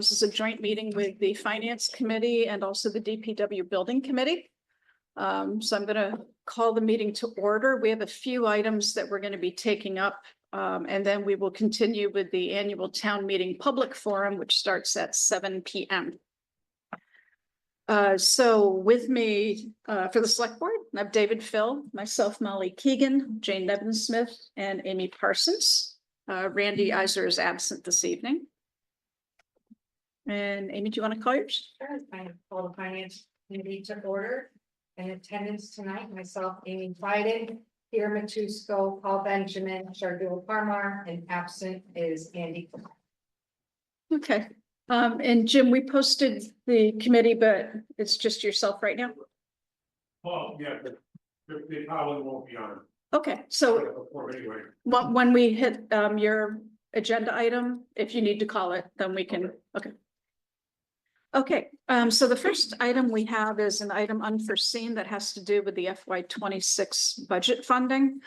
This is a joint meeting with the Finance Committee and also the DPW Building Committee. So I'm going to call the meeting to order. We have a few items that we're going to be taking up, and then we will continue with the annual town meeting public forum, which starts at 7 p.m. So with me for the select board, I have David Phil, myself, Molly Keegan, Jane Nevin-Smith, and Amy Parsons. Randy Iser is absent this evening. And Amy, do you want to call yours? Sure, I call the finance committee to order. In attendance tonight, myself, Amy Friday, Pierre Matusco, Paul Benjamin, Shardul Parmar, and absent is Andy. Okay. And Jim, we posted the committee, but it's just yourself right now? Well, yeah, but they probably won't be on. Okay, so Anyway. when we hit your agenda item, if you need to call it, then we can, okay. Okay, so the first item we have is an item unforeseen that has to do with the FY26 budget funding.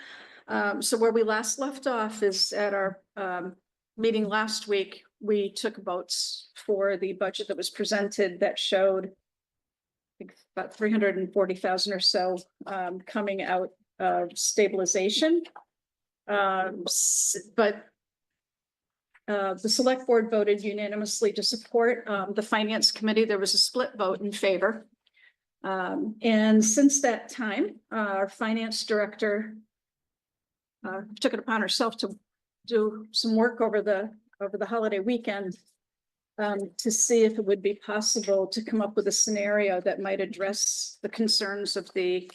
So where we last left off is at our meeting last week, we took votes for the budget that was presented that showed I think about 340,000 or so coming out of stabilization. But the select board voted unanimously to support the finance committee. There was a split vote in favor. And since that time, our finance director took it upon herself to do some work over the holiday weekend to see if it would be possible to come up with a scenario that might address the concerns of the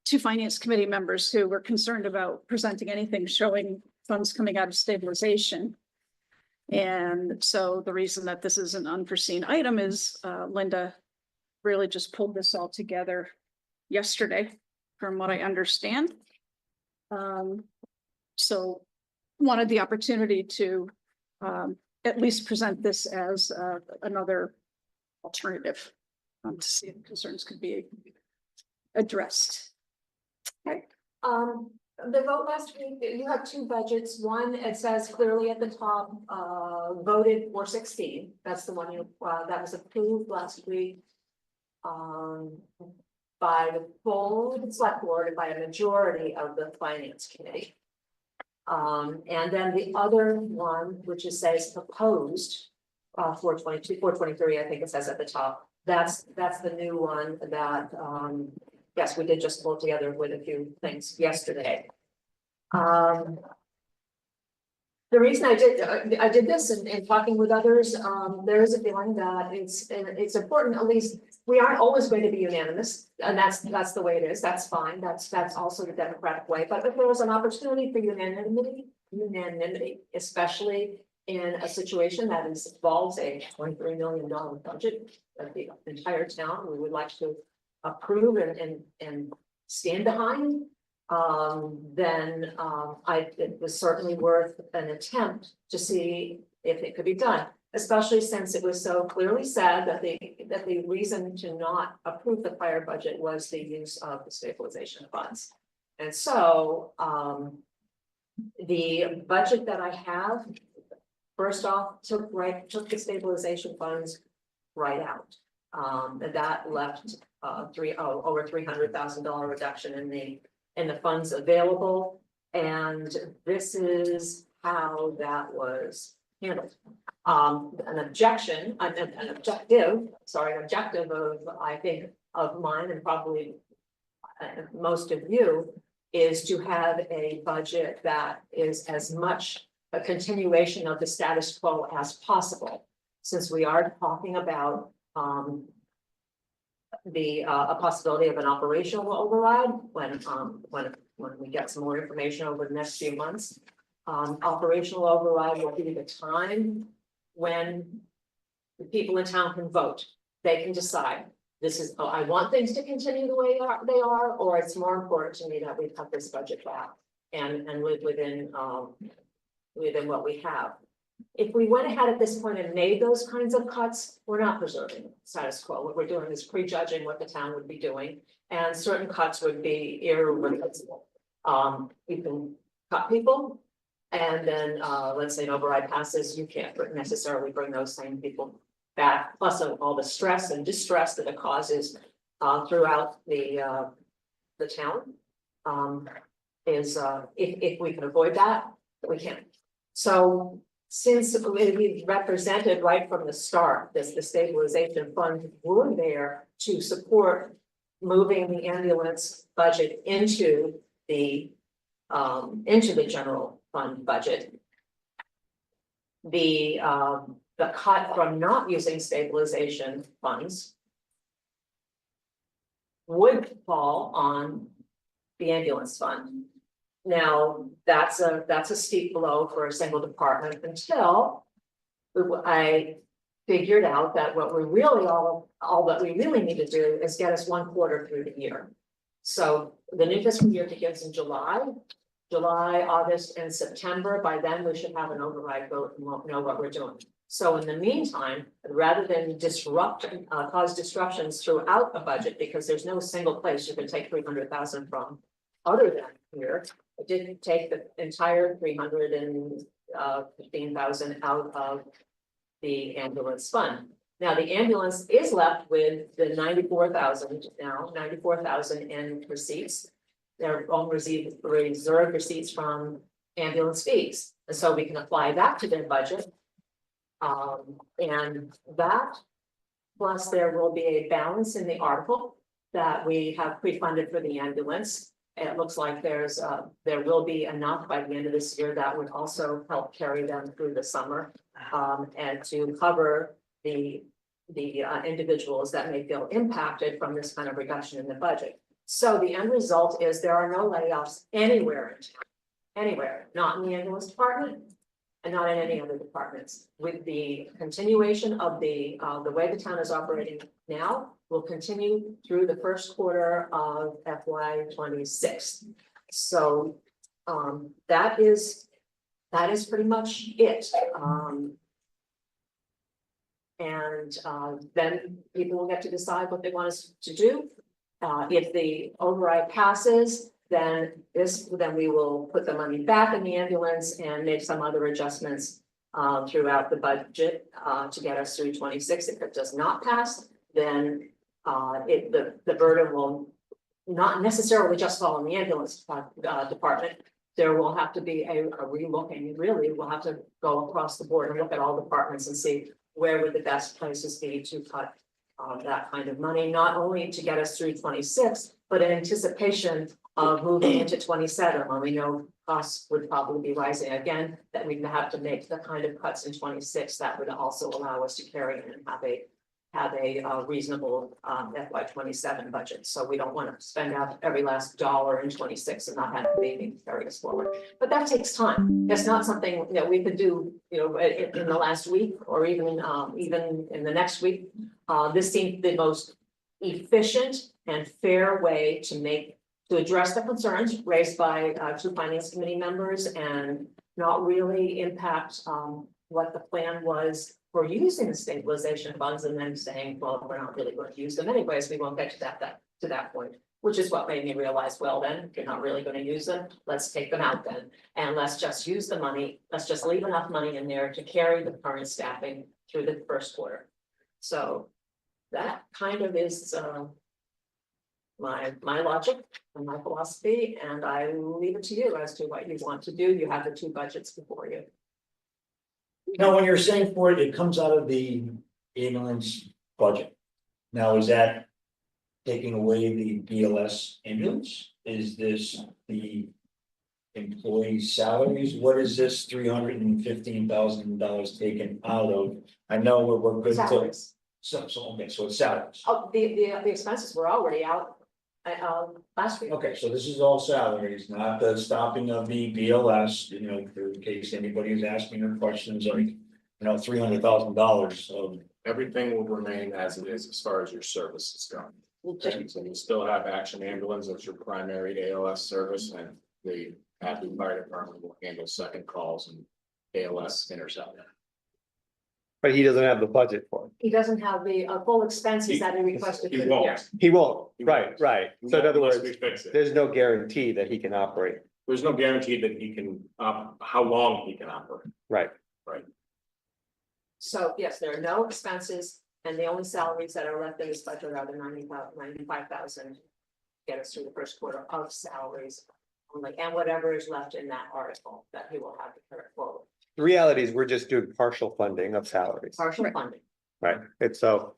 two finance committee members who were concerned about presenting anything showing funds coming out of stabilization. And so the reason that this is an unforeseen item is Linda really just pulled this all together yesterday, from what I understand. So wanted the opportunity to at least present this as another alternative to see if concerns could be addressed. Okay. The vote last week, you have two budgets. One, it says clearly at the top, voted for 16. That's the one you that was approved last week by the full select board and by a majority of the finance committee. And then the other one, which is says proposed 422, 423, I think it says at the top. That's the new one that yes, we did just pull together with a few things yesterday. The reason I did this and talking with others, there is a feeling that it's important. At least we aren't always going to be unanimous, and that's the way it is. That's fine. That's also the democratic way. But if there was an opportunity for unanimity, especially in a situation that involves a $23 million budget of the entire town, we would like to approve and stand behind. Then it was certainly worth an attempt to see if it could be done, especially since it was so clearly said that the reason to not approve the prior budget was the use of the stabilization funds. And so the budget that I have, first off, took the stabilization funds right out. And that left over $300,000 reduction in the funds available, and this is how that was handled. An objective of, I think, of mine and probably most of you, is to have a budget that is as much a continuation of the status quo as possible, since we are talking about a possibility of an operational override when we get some more information over the next few months. Operational override will be the time when the people in town can vote. They can decide, this is, oh, I want things to continue the way they are, or it's more important to me that we cut this budget back and live within what we have. If we went ahead at this point and made those kinds of cuts, we're not preserving status quo. What we're doing is prejudging what the town would be doing, and certain cuts would be irreversible. You can cut people, And then, let's say an override passes, you can't necessarily bring those same people back, plus all the stress and distress that it causes throughout the town. If we can avoid that, we can. So since we represented right from the start, the stabilization fund were there to support moving the ambulance budget into the general fund budget. The cut from not using stabilization funds would fall on the ambulance fund. Now, that's a steep blow for a single department until I figured out that what we really all that we really need to do is get us 1 quarter through the year. So the new fiscal year begins in July, August, and September. By then, we should have an override vote and won't know what we're doing. So in the meantime, rather than cause disruptions throughout a budget, because there's no single place you can take 300,000 from, other than here, I didn't take the entire 315,000 out of the ambulance fund. Now, the ambulance is left with the 94,000 now, 94,000 in receipts. They're all reserved receipts from ambulance fees, and so we can apply that to their budget. And that, plus there will be a balance in the article that we have pre-funded for the ambulance. It looks like there will be enough by the end of this year that would also help carry them through the summer, and to cover the individuals that may feel impacted from this kind of reduction in the budget. So the end result is there are no layoffs anywhere in town, anywhere, not in the ambulance department and not in any other departments. With the continuation of the way the town is operating now, will continue through the first quarter of FY26. So that is pretty much it. Then people will get to decide what they want us to do. If the override passes, then we will put the money back in the ambulance and make some other adjustments throughout the budget to get us through 26. If it does not pass, then the burden will not necessarily just fall on the ambulance department. There will have to be a relooking. Really, we'll have to go across the board and look at all departments and see where would the best places be to cut that kind of money, not only to get us through 26, but in anticipation of moving into 27, when we know costs would probably be rising again, that we'd have to make the kind of cuts in 26 that would also allow us to carry in and have a reasonable FY27 budget. So we don't want to spend out every last dollar in 26 and not have anything carry us forward. But that takes time. It's not something that we could do, in the last week or even in the next week. This seemed the most efficient and fair way to address the concerns raised by 2 finance committee members and not really impact what the plan was for using the stabilization funds, and then saying, well, we're not really going to use them anyways, we won't get to that point, which is what made me realize, well, then if you're not really going to use them, let's take them out then, and let's just use the money, let's just leave enough money in there to carry the current staffing through the first quarter. So that kind of is my logic and my philosophy, and I leave it to you as to what you want to do. You have the 2 budgets before you. Now, when you're saying for it, it comes out of the ambulance budget. Now, is that taking away the BLS ambulance? Is this the employee salaries? What is this $315,000 taken out of? I know we're good to. Salaries. So okay, so it's salaries. Oh, the expenses were already out last week. Okay, so this is all salaries, not the stopping of the BLS, in case anybody is asking her questions like, $300,000 of. Everything will remain as it is as far as your services go. Okay, so you still have Action Ambulance as your primary ALS service, and the Hadley Fire Department will handle second calls and ALS intercept. But he doesn't have the budget for it. He doesn't have the full expenses that he requested. He for the year. won't. He won't, He right, won't. right. He So in won't other unless words, we fix it. there's no guarantee that he can operate There's no guarantee that he can, how long he can operate. Right, So yes, there are no expenses, and the only salaries that are left in this budget are the 95,000. Get us through the first quarter of salaries only, and whatever is left in that article that he will have to carry forward. the reality is we're just doing partial funding of salaries, Partial Right. funding. right? It's a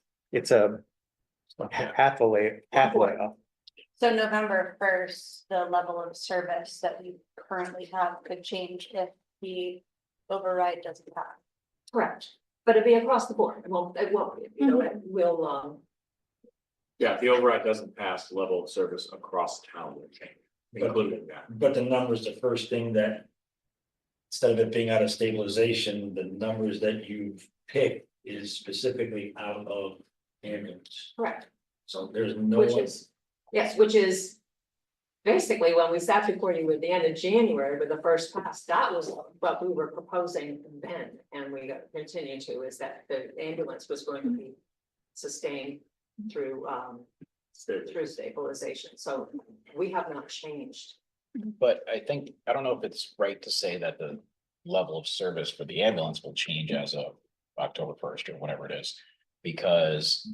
halfway off. So November first, the level of service that we currently have could change if the override doesn't pass. Correct, but it'd be across the board. It won't be, you know, it will, Yeah, if the override doesn't pass, the level of service across town will change, including that. But the numbers, the first thing that. Instead of it being out of stabilization, the numbers that you've picked is specifically out of ambulance. correct, So there's no. which is, yes, which is. Basically, when we sat before you at the end of January with the first pass, that was what we were proposing then, and we continue to, is that the ambulance was going to be. Sustained through through stabilization, so we have not changed. But I think, I don't know if it's right to say that the level of service for the ambulance will change as of October 1st or whatever it is. Because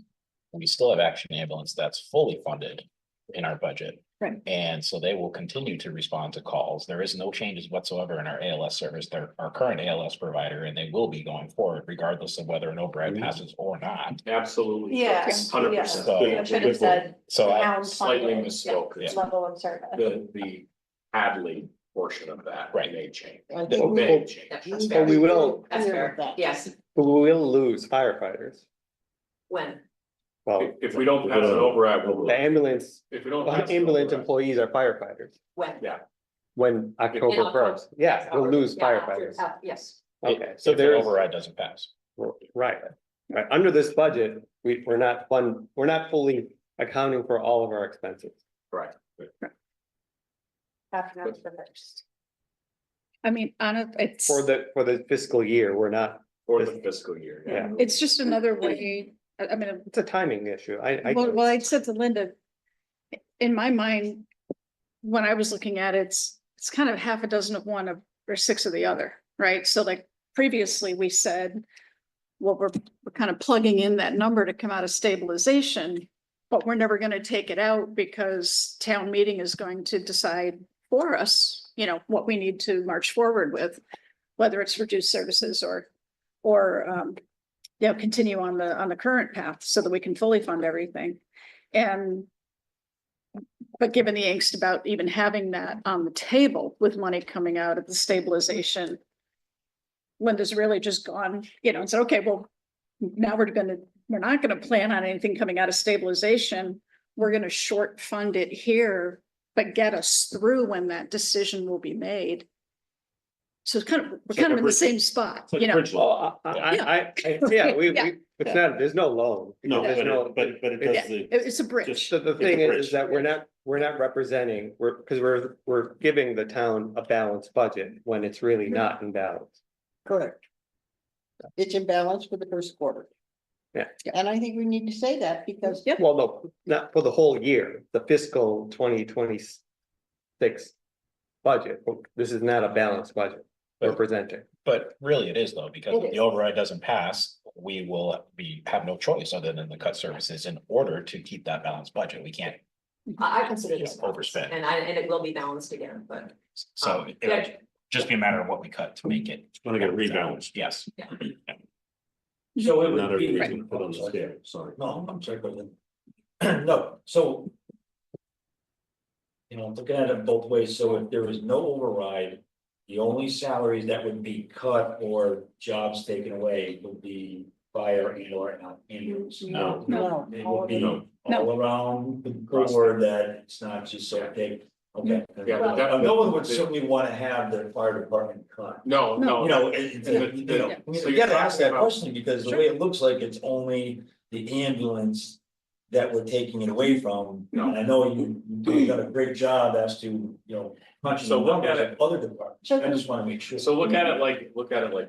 we still have Action Ambulance that's fully funded in our budget. Right. And so they will continue to respond to calls. There is no changes whatsoever in our ALS service. They're our current ALS provider, and they will be going forward regardless of whether an override passes or not. Absolutely. Yes, 100%. yes. So- I should have said So I, town Slightly funded misspoke. Yeah. level of service. The Hadley portion of that Right. may change. Well, May change. That's But we will, That's fair, yes, we will lose firefighters. when, Well, If we don't pass an override, we'll. the ambulance, If we don't. pass an ambulance override. employees are firefighters. when. When October October. 1st, yeah, we'll lose Yeah, after- firefighters. Yes, Okay, so if the there's, override doesn't pass. right, right, under this budget, we're not fully accounting for all of our expenses. Right. After November first. I mean, it's, For the fiscal year, we're not, For the fiscal year. yeah, it's just another way, I mean, it's a timing issue, I. well, I said to Linda, in my mind, when I was looking at it, it's kind of half a dozen of one or six of the other, right? So like previously we said, well, we're kind of plugging in that number to come out of stabilization, but we're never going to take it out because town meeting is going to decide for us, you know, what we need to march forward with, whether it's reduced services or you know, continue on the current path so that we can fully fund everything. But given the angst about even having that on the table with money coming out of the stabilization, Linda's really just gone, you know, and said, okay, well, now we're not gonna plan on anything coming out of stabilization. We're gonna short fund it here, but get us through when that decision will be made. So it's we're kind of in the same spot, you know. Well, yeah, Yeah. it's not, there's no loan. No, There's no- but it Yeah, does the, it's a bridge. So the It's a thing is bridge. that we're not representing, we're giving the town a balanced budget when it's really not in balance. Correct. It's in balance for the first quarter. Yeah. And I think we need to say that because Yep. Well, no, not for the whole year, the fiscal 2026 budget. This is not a balanced budget we're presenting. But really it is though, because It if the is. override doesn't pass, we will have no choice other than to cut services in order to keep that balanced budget. We can't, I consider this. Overspend. And it will be balanced again, but. so it'll yeah, just be a matter of what we cut to make it. gonna get rebalanced. Yes. So it Not would be. everything's gonna put on the scale, sorry. No, I'm sorry, go ahead. No, so. You know, looking at it both ways, so if there is no override, the only salaries that would be cut or jobs taken away would be fire and or ambulance. No. no, It would be No. all around the board that it's not just so big, okay. Yeah, but that- No one would certainly wanna have their fire department cut. No, no. You know, So you you're gotta ask talking that about- question because the way it looks like it's only the ambulance. That we're taking it away from, No. and I know you done a great job as to, you know, punching So the look numbers at of other departments, I just wanna make sure. So look at it like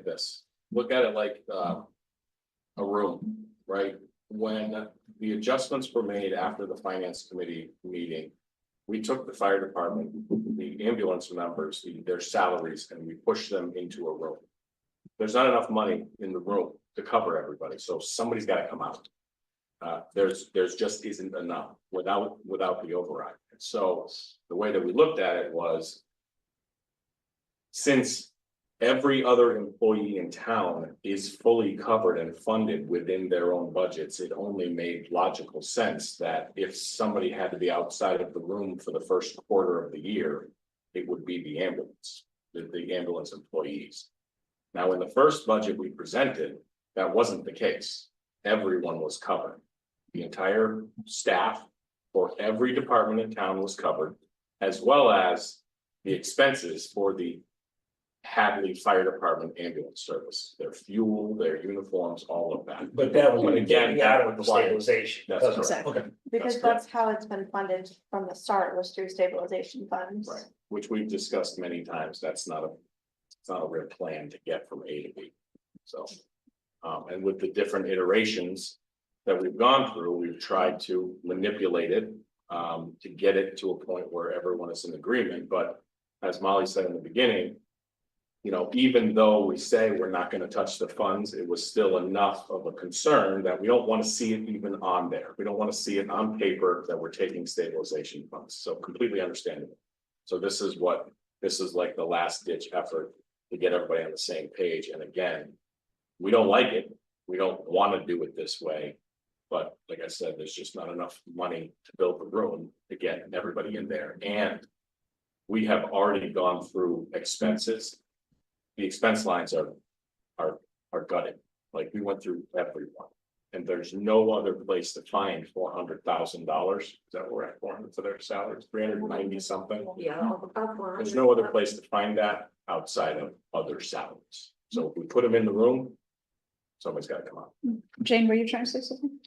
this, look at it like, a room, right? When the adjustments were made after the finance committee meeting. We took the fire department, the the ambulance members, their salaries, and we push them into a room. There's not enough money in the room to cover everybody, so somebody's gotta come out. There's just isn't enough without the override. And so the way that we looked at it was, since every other employee in town is fully covered and funded within their own budgets, it only made logical sense that if somebody had to be outside of the room for the first quarter of the year, it would be the ambulance, the ambulance employees. Now, in the first budget we presented, that wasn't the case. Everyone was covered. The entire staff for every department in town was covered, as well as the expenses for the Hadley Fire Department ambulance service, their fuel, their uniforms, all of that. But that was But again, getting out that of the required- stabilization. That's correct. Exactly. Okay. Because correct. that's how it's been funded from the start, was through stabilization funds. Right, which we've discussed many times, it's not a real plan to get from A to B, so. And with the different iterations that we've gone through, we've tried to manipulate it. To get it to a point where everyone is in agreement, but as Molly said in the beginning. You know, even though we say we're not gonna touch the funds, it was still enough of a concern that we don't wanna see it even on there. We don't wanna see it on paper that we're taking stabilization funds, so completely understandable. So this is like the last ditch effort to get everybody on the same page, and again. We don't like it, we don't wanna do it this way. But like I said, there's just not enough money to build the room to get everybody in there, and. We have already gone through expenses. The expense lines are gutted, like we went through everyone. And there's no other place to find $400,000, is that what we're at, 400 for their salaries, 390 something? Yeah. about 400. There's no other place to find that outside of other salaries, so if we put them in the room. Somebody's gotta come out. Jane, were you trying to say something?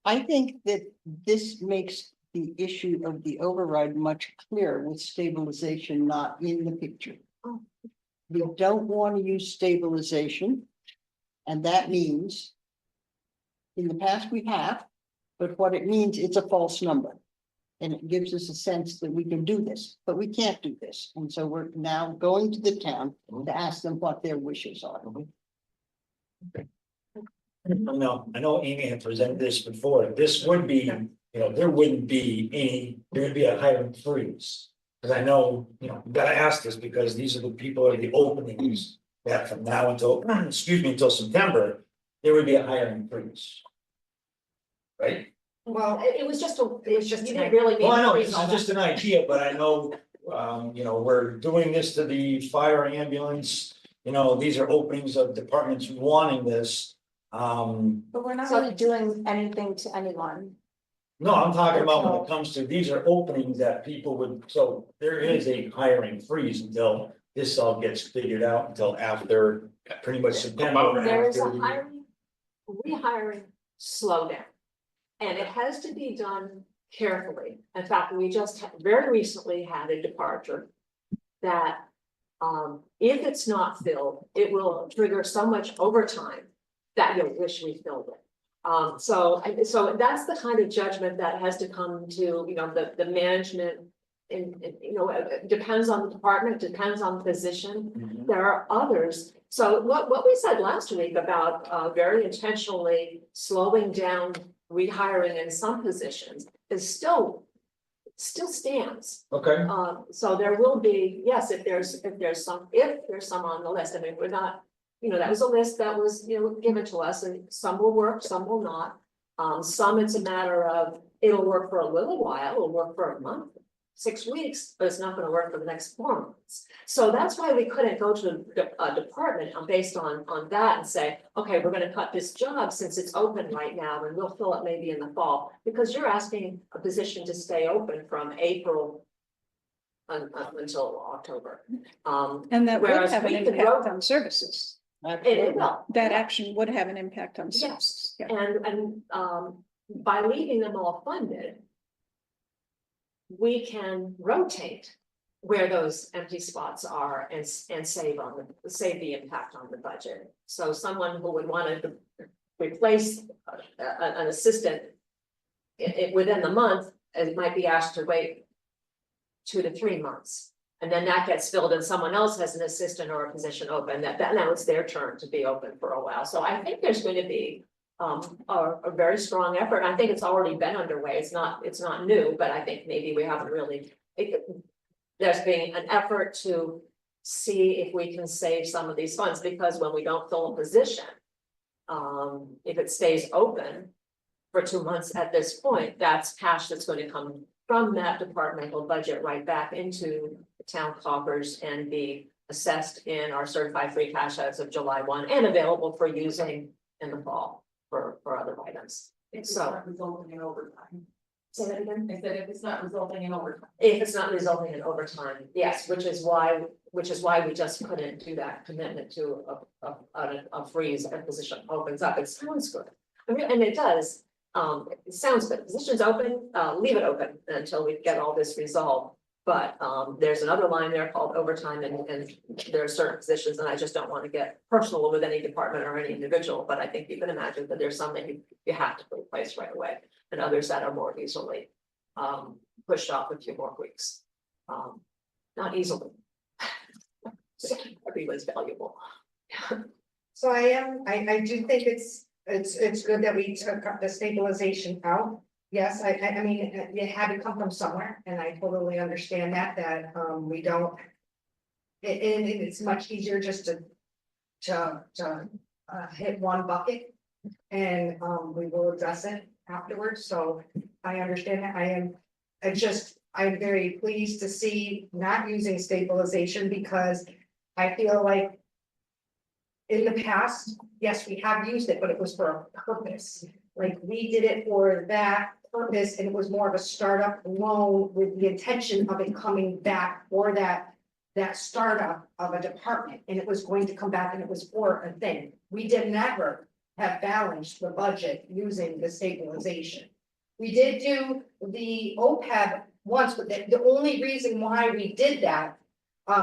I think that this makes the issue of the override much clearer with stabilization not in the picture. Oh. We don't want to use stabilization. And that means. In the past we have, but what it means, it's a false number. And it gives us a sense that we can do this, but we can't do this. And so we're now going to the town to ask them what their wishes are. No, I know Amy had presented this before, this would be, there wouldn't be any, there would be a hiring freeze. Cause I know, you gotta ask this because these are the people are the openings that from now until, until September, there would be a hiring freeze. Right? Well, it was just you didn't really. Well, I know, need it's to freeze all just an idea, but I know, we're doing this to the fire ambulance. These are openings of departments wanting this. But we're not really doing anything to anyone. No, I'm talking about when it comes to, these are openings that people would, so there is a hiring freeze until this all gets figured out until after pretty much September. There is a after the- hiring, rehiring slowdown. And it has to be done carefully. In fact, we just very recently had a departure that. If it's not filled, it will trigger so much overtime that you'll wish we filled it. So that's the kind of judgment that has to come to, the management. And, it depends on the department, depends on the position. Mhm. There are others. So what we said last week about very intentionally slowing down rehiring in some positions is still stands. Okay, So there will be, yes, if there's some on the list, I mean, we're not, that was a list that was, given to us, and some will work, some will not. Some it's a matter of, it'll work for a little while, it'll work for a month, 6 weeks, but it's not gonna work for the next 4 months. So that's why we couldn't go to a department based on that and say, okay, we're gonna cut this job since it's open right now and we'll fill it maybe in the fall. Because you're asking a position to stay open from April until October. And that would Whereas have an we can impact rotate- on services. It will. That action would have an impact on Yes, services. Yeah. and by leaving them all funded. We can rotate where those empty spots are and save the impact on the budget. So someone who would want to replace an assistant. Within the month, it might be asked to wait 2 to 3 months And then that gets filled and someone else has an assistant or a position open, that now it's their turn to be open for a while. So I think there's going to be a very strong effort. I think it's already been underway. It's not new, but I think maybe we haven't really. There's been an effort to see if we can save some of these funds, because when we don't fill a position, if it stays open for 2 months at this point, that's cash that's going to come from that departmental budget right back into the town coffers and be assessed in our certified free cash as of July 1 and available for using in the fall for other items. So Resulting in overtime. say that again. I said if it's not resulting in overtime. If it's not resulting in overtime, yes, which is why we just couldn't do that commitment to a freeze if a position opens up. It sounds good. I mean, and it does. It sounds good. Positions open, leave it open until we get all this resolved. But there's another line there called overtime, and there are certain positions, and I just don't want to get personal with any department or any individual, but I think you can imagine that there's some that you have to replace right away, and others that are more easily pushed off a few more weeks. Not easily. Everyone's valuable. So I do think it's good that we took the stabilization out. Yes, I mean, it had to come from somewhere, and I totally understand that we don't. And it's much easier just to hit one bucket. And we will address it afterwards, so I understand that. I'm very pleased to see not using stabilization, because I feel like in the past, yes, we have used it, but it was for a purpose. Like, we did it for that purpose, and it was more of a startup loan with the intention of it coming back for that startup of a department, and it was going to come back, and it was for a thing. We did never have balanced the budget using the stabilization. We did do the OPEB once, but the only reason why we did that,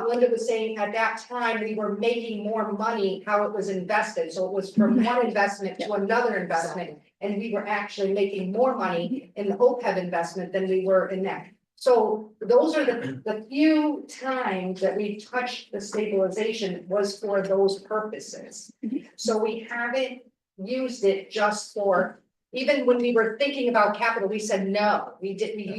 Linda was saying at that time, we were making more money how it was invested. So it was from one investment to another investment. And we were actually making more money in the OPEB investment than we were in that. So those are the few times that we touched the stabilization was for those purposes. So we haven't used it just for, even when we were thinking about capital, we said, no, we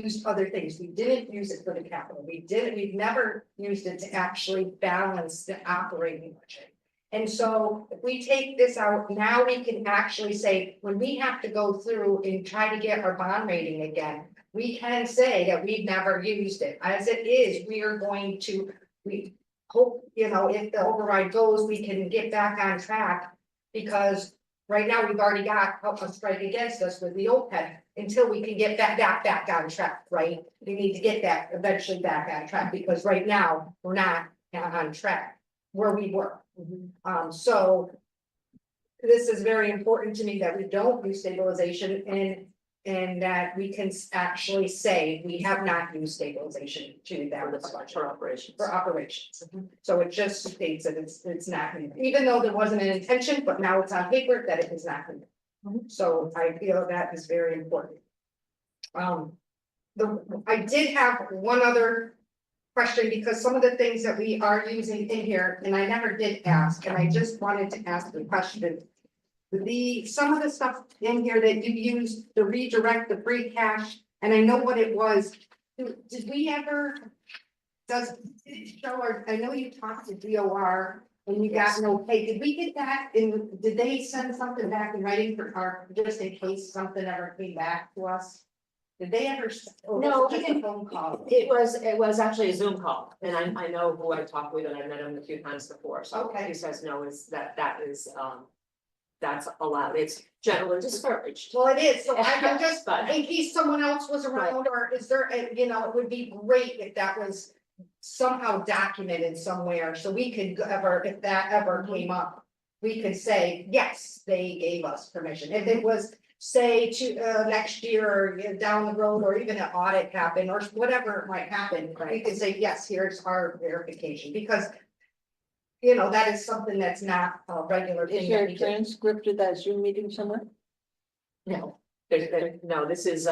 used other things. We didn't use it for the capital. We've never used it to actually balance the operating budget. And so if we take this out, now we can actually say, when we have to go through and try to get our bond rating again, we can say that we've never used it. As it is, we hope, if the override goes, we can get back on track, because right now we've already got a strike against us with the OPEB until we can get that back on track, right? We need to get that eventually back on track, because right now we're not on track where we were. So this is very important to me that we don't use stabilization, and that we can actually say we have not used stabilization to that For operations. for operations. So it just states that it's not, even though there wasn't an intention, but now it's on paper that it is not. So I feel that is very important. I did have one other question, because some of the things that we are using in here, and I never did ask, and I just wanted to ask the question. Some of the stuff in here that you used to redirect the free cash, and I know what it was. Did we ever? Does it show, or I know you talked to DOR and you got no pay. Did we get that in? Did they send something back in writing for our, just in case something ever came back to us? Did they ever? No, just a phone call. It was actually a Zoom call, and I know who I talked with, and I met him a few times before, so Okay. he says no, is that is that's allowed, it's generally discouraged. Well, it is, so I'm just, But- in case someone else was around, or is there, it would be great if that was somehow documented somewhere, so we could if that ever came up, we could say, yes, they gave us permission. If it was, say, to next year, or down the road, or even an audit happen, or whatever might happen, we could say, yes, here's our verification, because that is something that's not a regular thing. Is there that a we do. transcript of that Zoom meeting somewhere? No, no, this is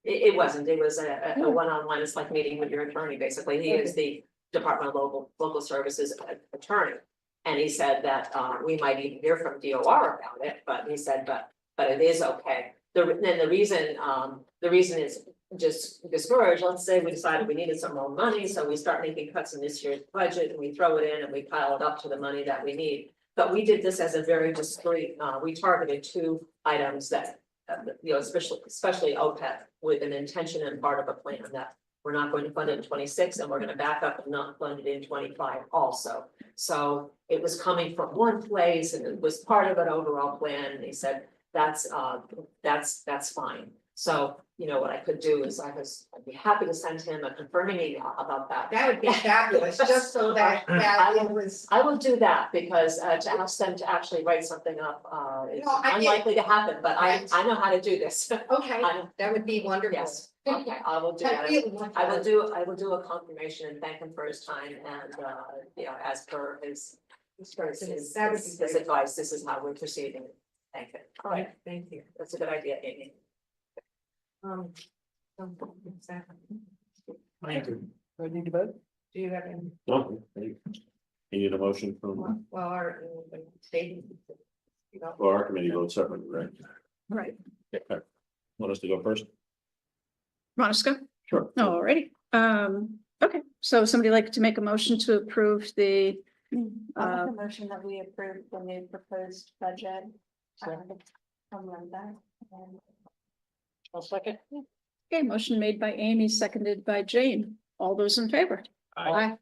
It wasn't, it was a one-on-one, it's like meeting with your attorney, basically, he is the Department of Local Services attorney. And he said that, we might even hear from DOR about it, but he said, but it is okay. Then the reason is just discouraged, let's say we decided we needed some more money, so we start making cuts in this year's budget, and we throw it in and we pile it up to the money that we need. But we did this as a very discreet, we targeted 2 items that, especially OPEB, with an intention and part of a plan that we're not going to fund it in 26, and we're gonna back up and not fund it in 25 also. So it was coming from one place and it was part of an overall plan, and he said, that's fine. So, what I could do is I'd be happy to send him a confirming email about that. That would be fabulous, just so that it was. I will do that, because to ask them to actually write something up is No, I get- unlikely to happen, but I know how to do this. Okay, I know. that would be wonderful. Yes, okay, I will do that. I will do a confirmation and thank him for his time and, as per his That would be great. advice, this is how we're proceeding. Thank you. All right, thank you. That's a good idea, Amy. Thank you. Ready to vote? Do you have any, No, you need a motion from, well, our state. well, our committee votes separately, right? Right. Okay. Want us to go first? Want us to go? Sure. Alrighty, okay, so somebody like to make a motion to approve the, I'll make a motion that we approve the new proposed budget. I'll run that. I'll second. okay, motion made by Amy, seconded by Jane. All those in favor? Aye.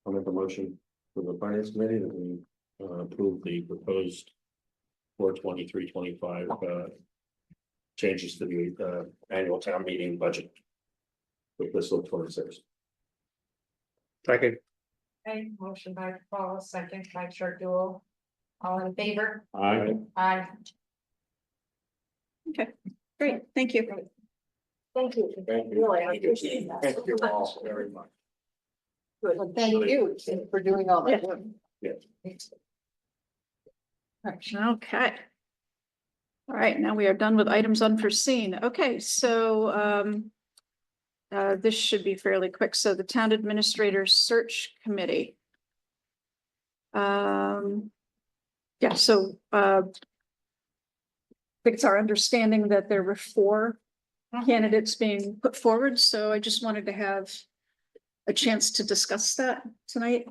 I'll make a motion for the finance committee that we approve the proposed 4/23/25 changes to the annual town meeting budget for fiscal 26. Second, Okay, motion by Paul, second by Shardul. All in favor? Aye. Aye. Okay, great, thank you. Thank you. Thank you. Really, I appreciate that. Thank you all very much. Well, thank you for doing all that. Yeah. work. Okay. All right, now we are done with items unforeseen. Okay, so this should be fairly quick. So the Town Administrator Search Committee. Yeah, so I think it's our understanding that there were 4 candidates being put forward, so I just wanted to have a chance to discuss that tonight.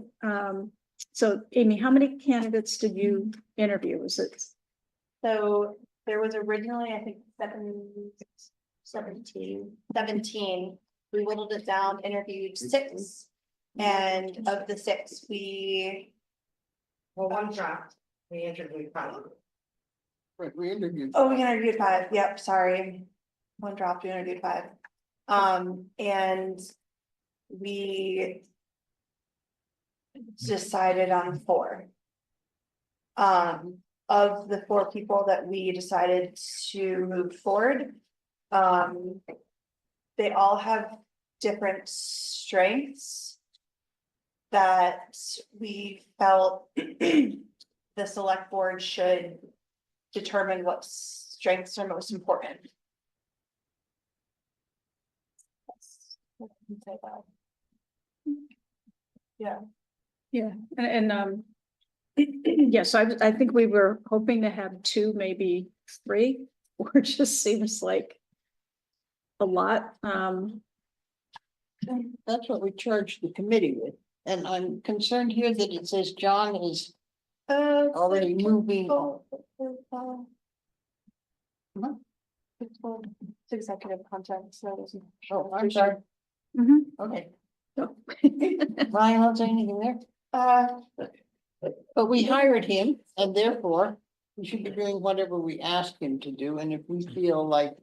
So Amy, how many candidates did you interview? Was it? So there was originally, I think, 17. We whittled it down, interviewed 6. And of the 6, Well, one dropped. We interviewed 5. Right, we interviewed. we interviewed 5. Yep, sorry. One dropped, we interviewed 5. And we decided on 4. Of the 4 people that we decided to move forward, they all have different strengths that we felt the select board should determine what strengths are most important. Yeah. Yeah, and yes, I think we were hoping to have 2, maybe 3, or it just seems like a lot. That's what we charged the committee with, and I'm concerned here that it says John is already moving. It's executive content, so it isn't. Oh, I'm sorry, Mhm. okay, So- Ryan, won't say anything there, but we hired him, and therefore we should be doing whatever we ask him to do, and if we feel like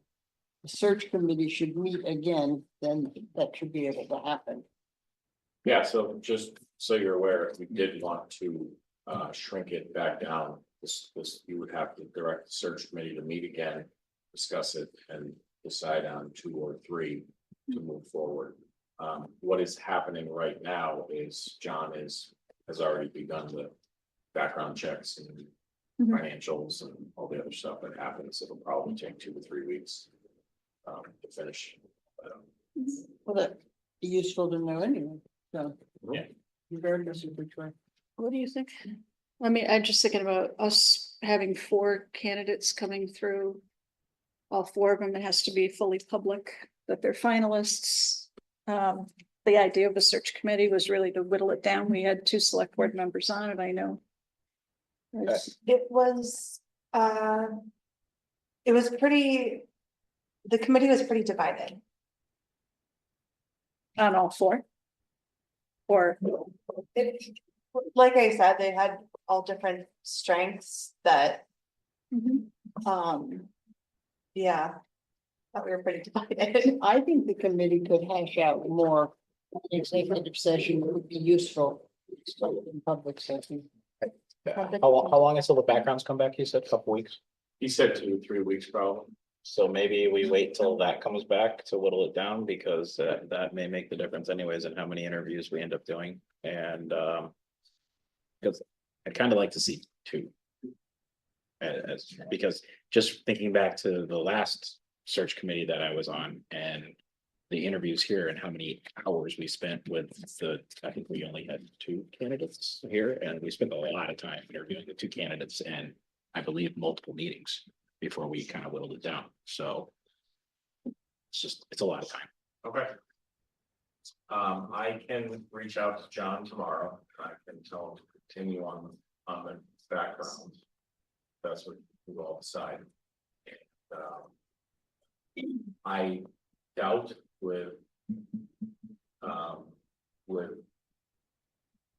the search committee should meet again, then that should be able to happen. Yeah, so just so you're aware, if we did want to shrink it back down, this, you would have to direct the search committee to meet again, discuss it and decide on 2 or 3 to move forward. What is happening right now is John has already begun the background checks and Mhm. financials and all the other stuff that happens. It'll probably take 2 to 3 weeks. To finish. Well, that'd be useful to know anyway, so. Yeah. Regardless of which way. What do you think? I mean, I'm just thinking about us having 4 candidates coming through. All 4 of them, it has to be fully public, that they're finalists. The idea of the search committee was really to whittle it down. We had 2 select board members on it, I know. It was pretty, the committee was pretty divided. On all 4? Or, Like I said, they had all different strengths that, yeah. Thought we were pretty divided. I think the committee could hash out more executive session that would be useful in public session. How long until the backgrounds come back? You said a couple weeks. He said 2 to 3 weeks probably. So maybe we wait till that comes back to whittle it down, because that may make the difference anyways in how many interviews we end up doing, and because I'd kind of like to see 2. Because just thinking back to the last search committee that I was on and the interviews here and how many hours we spent with I think we only had 2 candidates here, and we spent a lot of time interviewing the 2 candidates, and I believe multiple meetings before we kind of whittled it down. So it's a lot of time. Okay. I can reach out to John tomorrow. I can tell him to continue on the background. That's what we all decide. I doubt with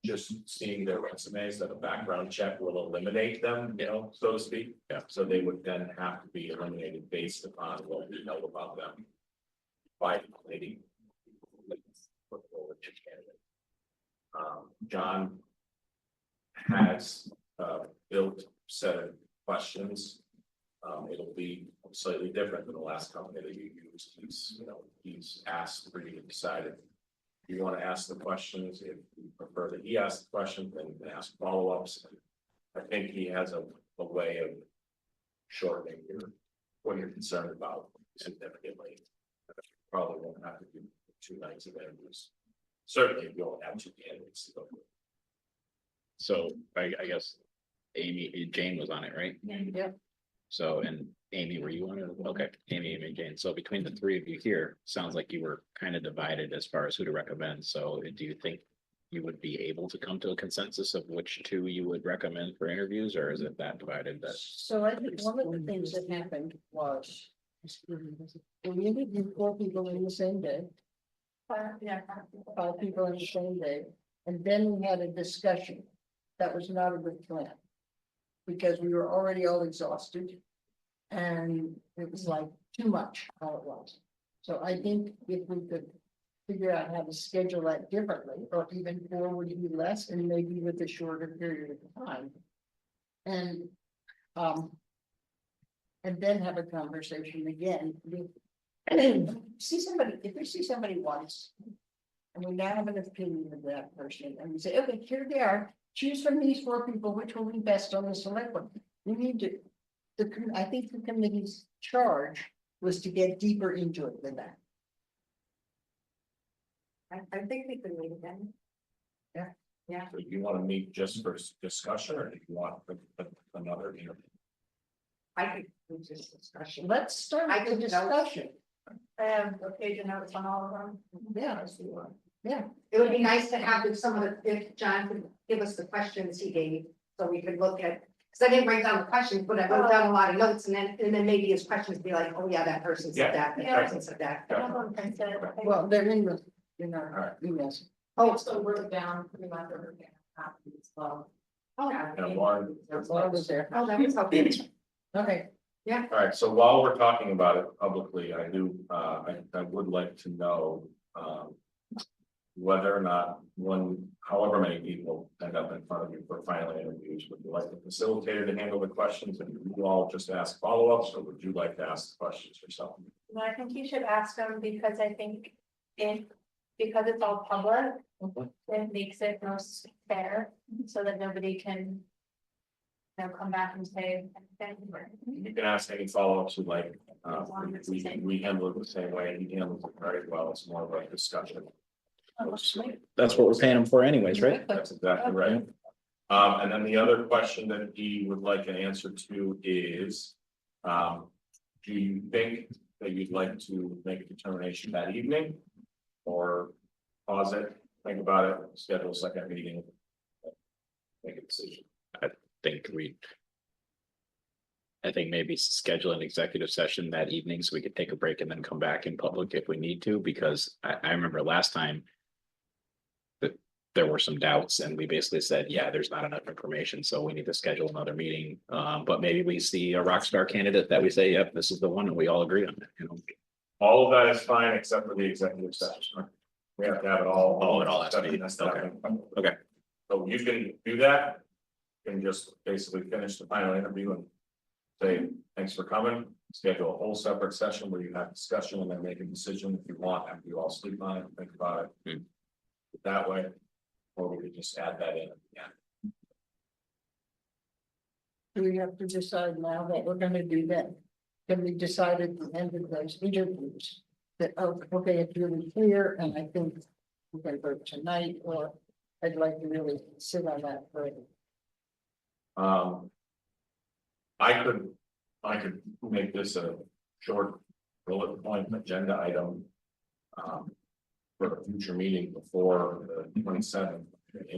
just seeing their resumes that a background check will eliminate them, so to speak. Yeah. So they would then have to be eliminated based upon what we know about them. By the committee. Put forward to candidate. John has built set of questions. It'll be slightly different than the last company that you used. He's asked for you to decide if you want to ask the questions, if you prefer that he ask the questions, then ask follow-ups. I think he has a way of shortening what you're concerned about significantly. Probably won't have to do 2 nights of interviews. Certainly, you won't have 2 candidates to go through. So I guess Jane was on it, right? Yeah. So, and Amy, were you on it? Okay, Amy and Jane. So between the 3 of you here, sounds like you were kind of divided as far as who to recommend. So do you think you would be able to come to a consensus of which 2 you would recommend for interviews, or is it that divided that? So I think one of the things that happened was. We interviewed 4 people in the same day. 5 people in the same day, and then we had a discussion. That was not a good plan. Because we were already all exhausted. And it was like too much all at once. So I think if we could figure out how to schedule that differently, or even 4 would be less, and maybe with a shorter period of time. And then have a conversation again. See somebody, if we see somebody once, and we now have an opinion of that person, and we say, okay, here they are, choose from these 4 people, which will be best on the select one. We need to, I think the committee's charge was to get deeper into it than that. I think we could meet again. Yeah. So you want to meet just for discussion, or do you want another interview? I think we just discussion. Let's start I the took notes. discussion. I have the page of notes on all of them. Yeah, yeah. It would be nice to have some of the, if John could give us the questions he gave, so we could look at. Cause I didn't write down the questions, but I wrote down a lot of notes, and then maybe his questions be like, oh yeah, that person said that, that Yeah. person said that. I don't think so. Well, they're in the, Alright. emails. Oh, so wrote down pretty much everything. Well. Oh, And Lauren. Laura was there. oh, that was helpful. Okay, All right, so while we're talking about it publicly, I would like to know, whether or not however many people end up in front of you for final interviews, would you like the facilitator to handle the questions and you all just ask follow-ups, or would you like to ask the questions yourself? No, I think you should ask them, because I think because it's all public, it makes it most fair, so that nobody can they'll come back and say. "Thank you." You can ask any follow-ups you like, we handle it the same way, and he handles it very well, it's more of a discussion. That's what we're paying them for anyways, right? That's exactly right. And then the other question that he would like an answer to is, do you think that you'd like to make a determination that evening? Or pause it, think about it, schedule a second meeting? Make a decision. I think maybe schedule an executive session that evening so we could take a break and then come back in public if we need to, because I remember last time. That there were some doubts and we basically said, yeah, there's not enough information, so we need to schedule another meeting. But maybe we see a rock star candidate that we say, yep, this is the one, and we all agree on it, you know. All of that is fine, except for the executive session. We have to have it all. Oh, it all has to be, Okay. Okay. So you can do that. You can just basically finish the final interview and say, thanks for coming, schedule a whole separate session where you have discussion and then make a decision if you want, after you all sleep on it, and think about it. That way, or we could just add that in, yeah. Do we have to decide now that we're gonna do that? Can we decide at the end of those interviews that, oh, okay, it's really clear, and I think we're gonna vote tonight, or I'd like to really sit on that further. I could make this a short bullet point agenda item. For a future meeting before the 27th,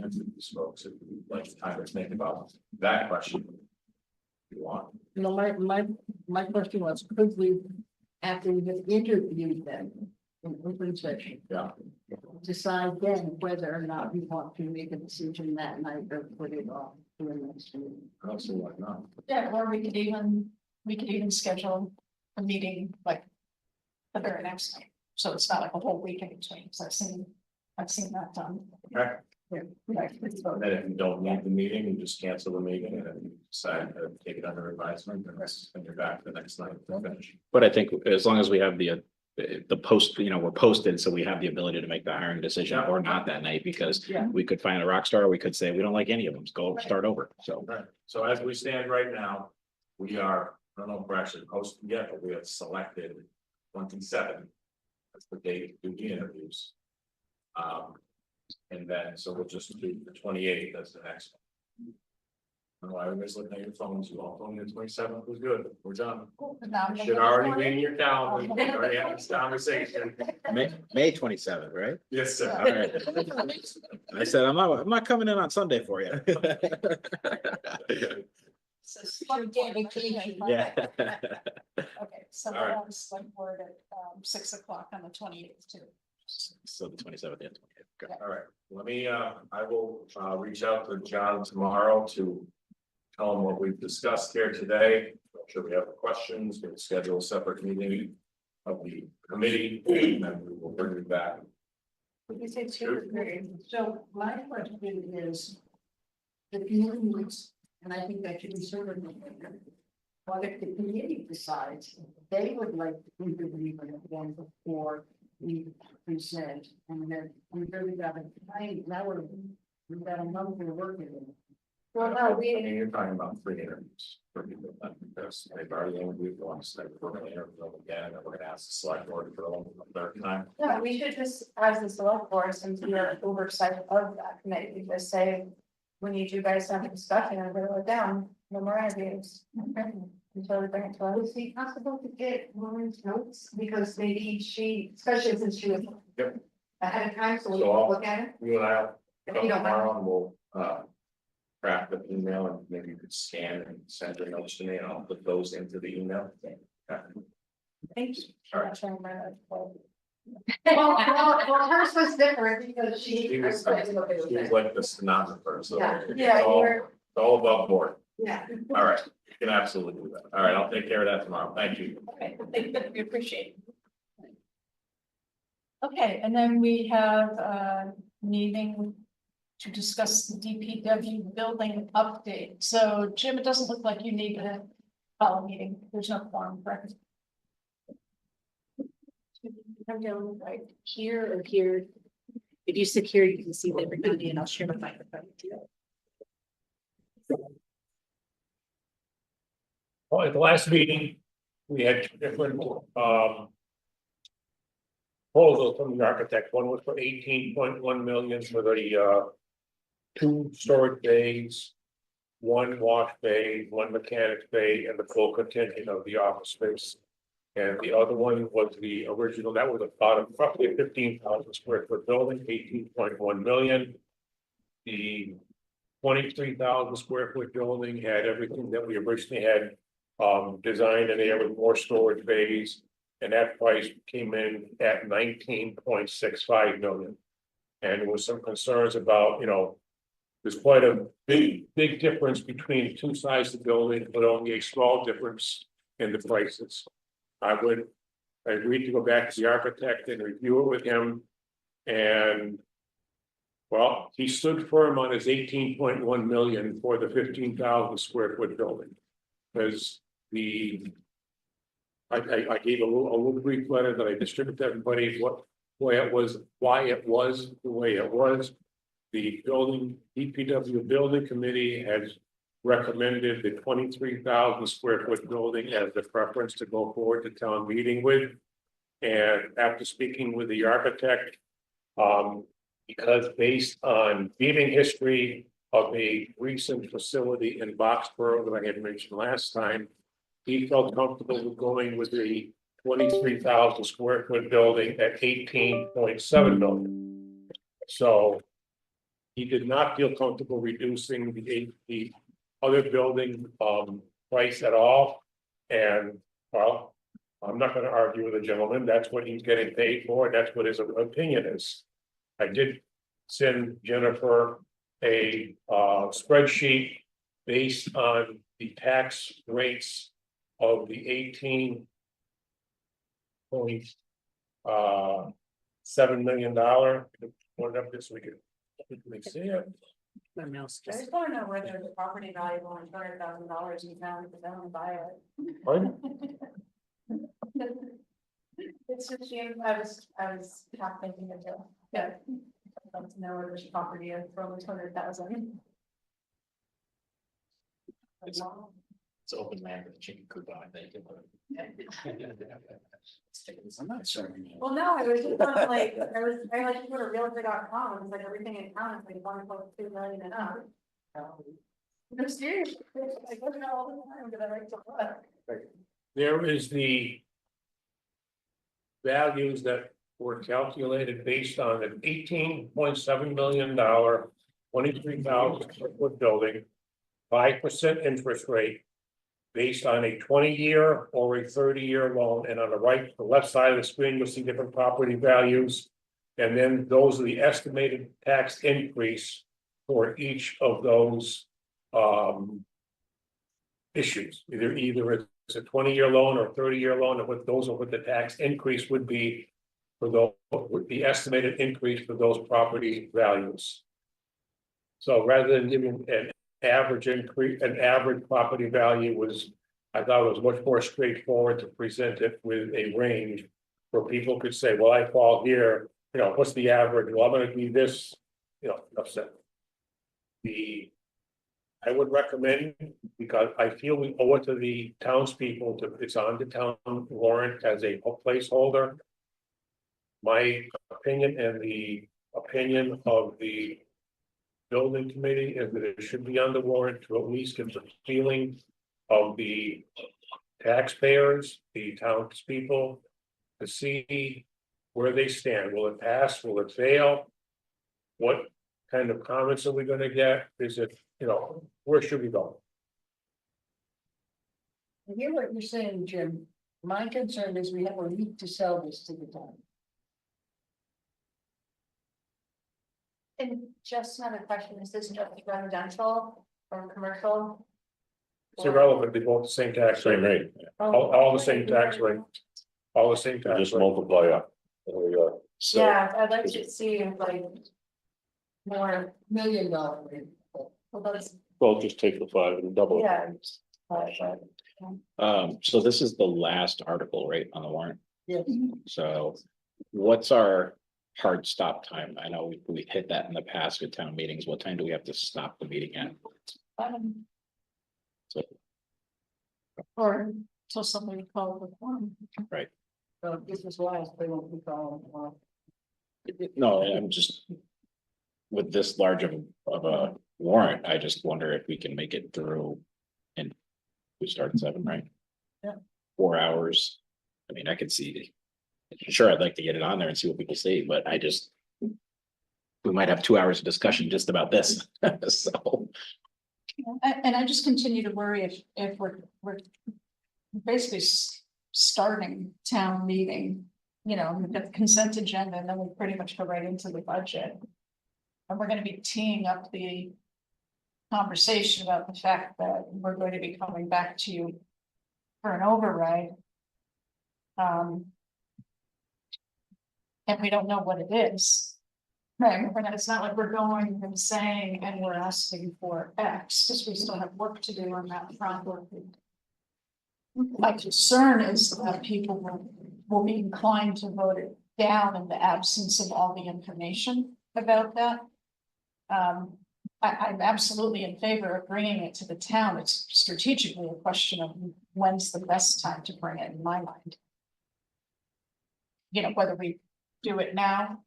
answer these folks, if you'd like time to think about that question. If you want. You know, my question was, could we, after we have interviewed them in open session, Yeah. decide then whether or not we want to make a decision that night or put it off to the next meeting? I don't see why not. Yeah, or we could even schedule a meeting like the very next night. So it's not like a whole week in between, because I've seen that done. Okay. Yeah. Right. And then if you don't need the meeting, you just cancel the meeting and then you decide to take it under advisement and you're back the next night to finish. But I think as long as we have the post, you know, we're posted, so we have the ability to make the hiring decision or not that night, because Yeah. we could find a rock star, we could say, we don't like any of them, go start over, so. Right, so as we stand right now, we are, I don't know if we're actually posted yet, but we have selected 27. That's the date to do the interviews. And then, so we'll just do the 28th as the next one. And while everybody's looking at your phones, you all told me the 27th was good, we're done. Should already be in your calendar, you already had this conversation. May 27th, right? Yes, sir. All right. I said, I'm not coming in on Sunday for you. Yeah. Okay, so All right. we'll have select board at 6 o'clock on the 28th too. So the 27th, yeah. Okay. All right, let me, I will, reach out to John tomorrow to tell him what we've discussed here today. I'm sure we have questions, we'll schedule a separate meeting of the committee, and then we will bring it back. You say two, so my question is. The communities, and I think that should be sort of. What if the committee decides they would like to interview them before we present, and then we really got a time, now we've got a month to work with it. Well, no, I we, mean, you're talking about 3 interviews for people that, because they've already interviewed once, we're gonna interview them again, and we're gonna ask the select board for a third time. No, we should just, as the select board, since we are oversight of that committee, we just say, when you two guys have a discussion and write it down, no more interviews. Until we bring it to Would us. it be possible to get Lauren's notes, because maybe she, especially since she was. Yep. Ahead of time, so we So can I'll- look at it. You and I'll If come you don't mind. tomorrow and we'll, craft the email and maybe you could scan and send your notes to me and I'll put those into the email. Okay. Thank you. All right. Well, hers was different because She she. was like the stenographer, so. Yeah. it's Yeah, all- you're, it's all above board. Yeah. All right, you can absolutely do that. All right, I'll take care of that tomorrow. Thank you. Okay, we appreciate it. Okay, and then we have a meeting to discuss the DPW building update. So Jim, it doesn't look like you need to call a meeting. There's no quorum, correct? Come down right here or here. If you sit here, you can see everybody and I'll share my microphone with you. Well, at the last meeting, we had two different, proposals from the architect. One was for 18.1 million for the, two storage bays, one wash bay, one mechanics bay, and the full contingent of the office space. And the other one was the original, that was about roughly 15,000 square foot building, 18.1 million. The 23,000 square foot building had everything that we originally had designed, and there was more storage bays. And that price came in at 19.65 million. And there was some concerns about, there's quite a big difference between the two sides of the building, but only a small difference in the prices. I agreed to go back to the architect and review it with him. And well, he stood firm on his 18.1 million for the 15,000 square foot building. Because I gave a little brief letter that I distributed to everybody, why it was the way it was. The DPW building committee has recommended the 23,000 square foot building as the preference to go forward to town meeting with. And after speaking with the architect, because based on viewing history of a recent facility in Boxborough that I had mentioned last time, he felt comfortable with going with the 23,000 square foot building at 18.7 million. So he did not feel comfortable reducing the other building price at all. And well, I'm not going to argue with the gentleman. That's what he's getting paid for. That's what his opinion is. I did send Jennifer a spreadsheet based on the tax rates of the 18.7 million. One up this we could see it. I just wanna know whether the property value on $200,000 in town, because I want to buy it. Pardon? It's just, I was half thinking of it, yeah. I'd like to know where this property is for only 200,000. It's open land with a chicken coop on it. I'm not certain. Well, no, I was just on like, I like to go to realtor.com, and it's like everything in town is like 1.2 million and up. No, seriously, I go there all the time, because I like to look. There is the values that were calculated based on an $18.7 million, 23,000 square foot building, 5% interest rate, based on a 20-year or a 30-year loan. And on the left side of the screen, you'll see different property values. And then those are the estimated tax increase for each of those issues. Either it's a 20-year loan or 30-year loan, and what the tax increase would be for the estimated increase for those property values. So rather than giving an average increase, an average property value I thought it was much more straightforward to present it with a range where people could say, well, I fall here, what's the average? Well, I'm going to do this, upset. I would recommend, because I feel we owe it to the townspeople it's on the town warrant as a placeholder. My opinion and the opinion of the building committee is that it should be on the warrant to at least give the feeling of the taxpayers, the townspeople, to see where they stand. Will it pass? Will it fail? What kind of comments are we going to get? Is it, where should we go? I hear what you're saying, Jim. My concern is we have a week to sell this to the town. And just another question, is this just residential or commercial? It's irrelevant. They both the same tax Same rate. rate, All the same tax rate. All the same tax just rate. multiply up. There we go. So Yeah, I'd like to see like more, $1 million. well, that's, Well, just take the 5 and double it. yeah. so this is the last article, right, on the warrant. Yes. So what's our hard stop time? I know we hit that in the past with town meetings. What time do we have to stop the meeting at? Or until somebody called the one. So this is why they won't be calling. No, I'm just. With this large of a warrant, I just wonder if we can make it through. And we start at 7, right? Yeah. 4 hours. I mean, I could see. Sure, I'd like to get it on there and see what people see, but I just. We might have 2 hours of discussion just about this, so. And I just continue to worry if we're basically starting town meeting, you know, with the consent agenda, and then we pretty much go right into the budget. And we're gonna be teeing up the conversation about the fact that we're going to be coming back to you for an override. And we don't know what it is. Right, it's not like we're going and saying, and we're asking for X, because we still have work to do on that front. My concern is that people will be inclined to vote it down in the absence of all the information about that. I'm absolutely in favor of bringing it to the town. It's strategically a question of when's the best time to bring it, in my mind. You know, whether we do it now,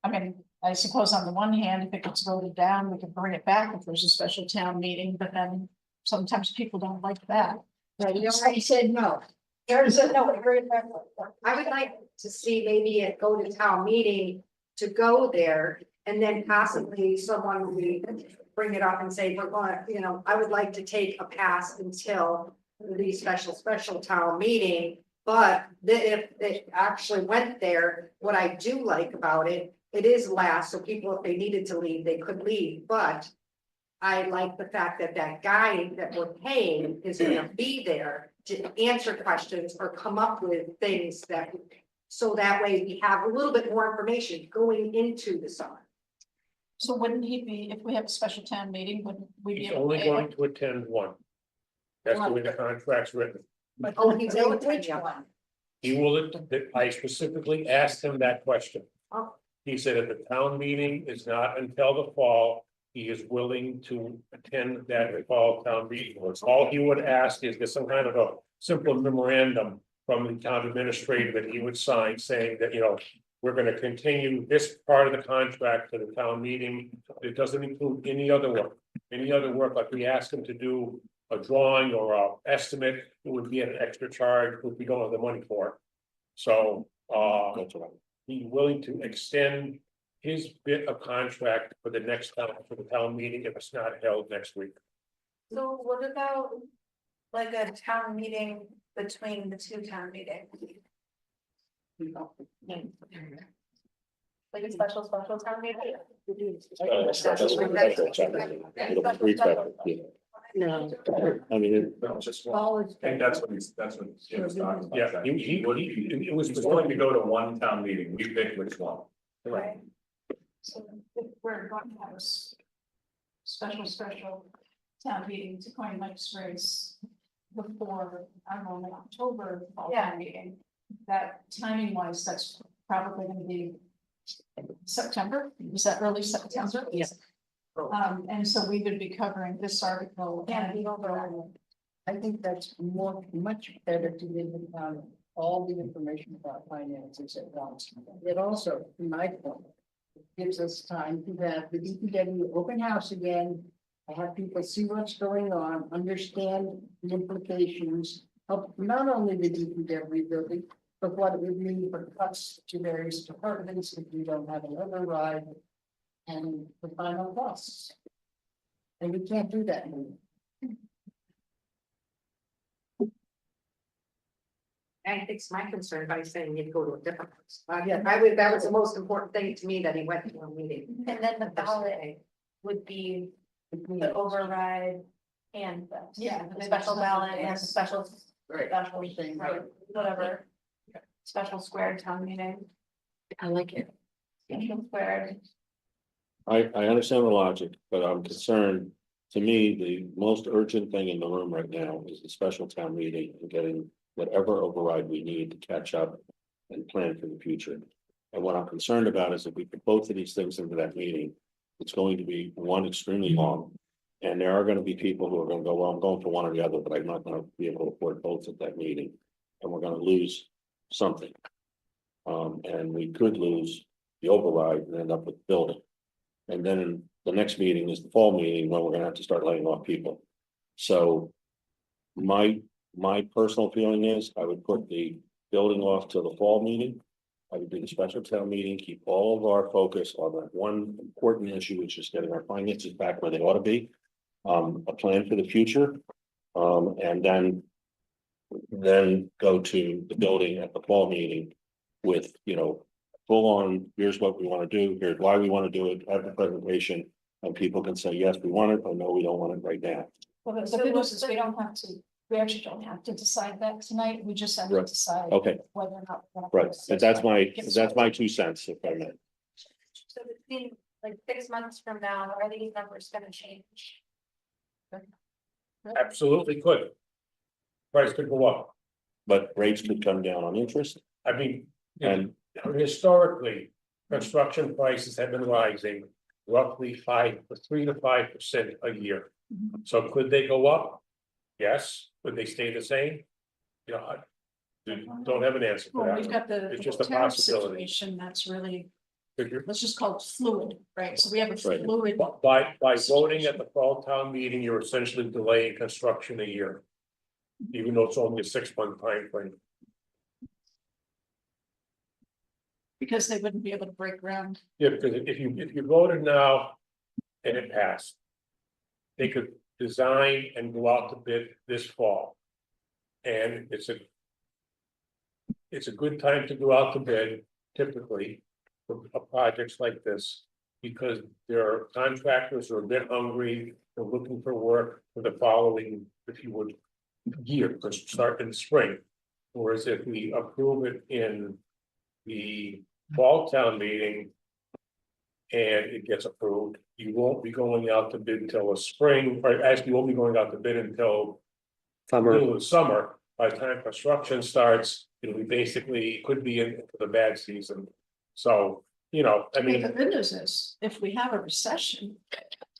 I mean, I suppose on the one hand, if it gets voted down, we can bring it back if there's a special town meeting, but then sometimes people don't like that. Right, you already said no. You already said no, I agree with that. I would like to see maybe it go to town meeting to go there. And then possibly someone would bring it up and say, we're going, you know, I would like to take a pass until the special town meeting. But if it actually went there, what I do like about it, it is last, so people, if they needed to leave, they could leave, but. I like the fact that that guy that we're paying is gonna be there to answer questions or come up with things that. So that way we have a little bit more information going into the summer. So wouldn't he be, if we have a special town meeting, wouldn't we be He's able only to? going to attend one. That's the way the contract's written. Oh, he's Which going to one? He will, I specifically asked him that question. Oh. He said if the town meeting is not until the fall, he is willing to attend that fall town meeting. All he would ask is there's some kind of a simple memorandum from the town administrator that he would sign saying that, you know, we're gonna continue this part of the contract to the town meeting. It doesn't include any other work. Any other work, like we asked him to do a drawing or a estimate, it would be at an extra charge, which we don't have the money for. So, he's willing to extend his bit of contract for the next town, for the town meeting, if it's not held next week. So what about like a town meeting between the two town meetings? Like a special town meeting? No. I mean, Fall is. I think that's what Jim's talking about. Yeah, it was He's willing to go to one town meeting, we pick which one. Right. So if we're going to have a special town meeting to coin Mike's race before, I don't know, in October, fall town meeting, that timing wise, that's probably gonna be September, is that early September? Yes. And so we would be covering this article and the overall. I think that's much better to give them all the information about finances at once. It also, from my point, gives us time to have the DPW open house again. Have people see what's going on, understand the implications of not only the DPW building, but what it would mean for cuts to various departments if we don't have an override. And the final costs. And we can't do that anymore. I think it's my concern by saying you'd go to a different place. Yeah. That was the most important thing to me, that he went to a meeting. And then the ballot would be the override and the special ballot and the special. Right. Special, right, whatever. Special square town meeting. I like it. Special square. I understand the logic, but I'm concerned. To me, the most urgent thing in the room right now is the special town meeting and getting whatever override we need to catch up and plan for the future. And what I'm concerned about is if we put both of these things into that meeting, it's going to be one extremely long. And there are gonna be people who are gonna go, well, I'm going for one or the other, but I'm not gonna be able to afford both at that meeting. And we're gonna lose something. And we could lose the override and end up with building. And then the next meeting is the fall meeting when we're gonna have to start laying off people. So. My personal feeling is I would put the building off to the fall meeting. I would do the special town meeting, keep all of our focus on that one important issue, which is getting our finances back where they ought to be. A plan for the future, and then go to the building at the fall meeting with, full on, here's what we want to do, here's why we want to do it, have the presentation, and people can say, yes, we want it, or no, we don't want it right now. Well, the good news is we actually don't have to decide that tonight, we just have to Right. decide Okay, whether or not. we're gonna right, post and this. that's my 2 cents, if I may. So between like 6 months from now, are these numbers gonna change? Absolutely could. Price could go up. But rates could come down on interest, I mean, and historically, construction prices have been rising roughly 3 to 5% a year. So could they go up? Yes. Would they stay the same? I don't have an answer for Well, we've that. got the It's just a tariff possibility. situation that's really, Figure- let's just call it fluid, right? So we have a Right. fluid. By voting at the fall town meeting, you're essentially delaying construction a year. Even though it's only a 6-month time frame. Because they wouldn't be able to break ground. Yeah, because if you voted now and it passed. They could design and go out to bid this fall. And it's a good time to go out to bid typically for projects like this. Because there are contractors who are a bit hungry, they're looking for work for the following, if you would, year, because start in spring. Whereas if we approve it in the fall town meeting. And it gets approved, you won't be going out to bid until the spring, or actually you won't be going out to bid until Summer, middle of the summer. By the time construction starts, it'll be basically, could be in the bad season. So, I I mean, mean. the good news is, if we have a recession,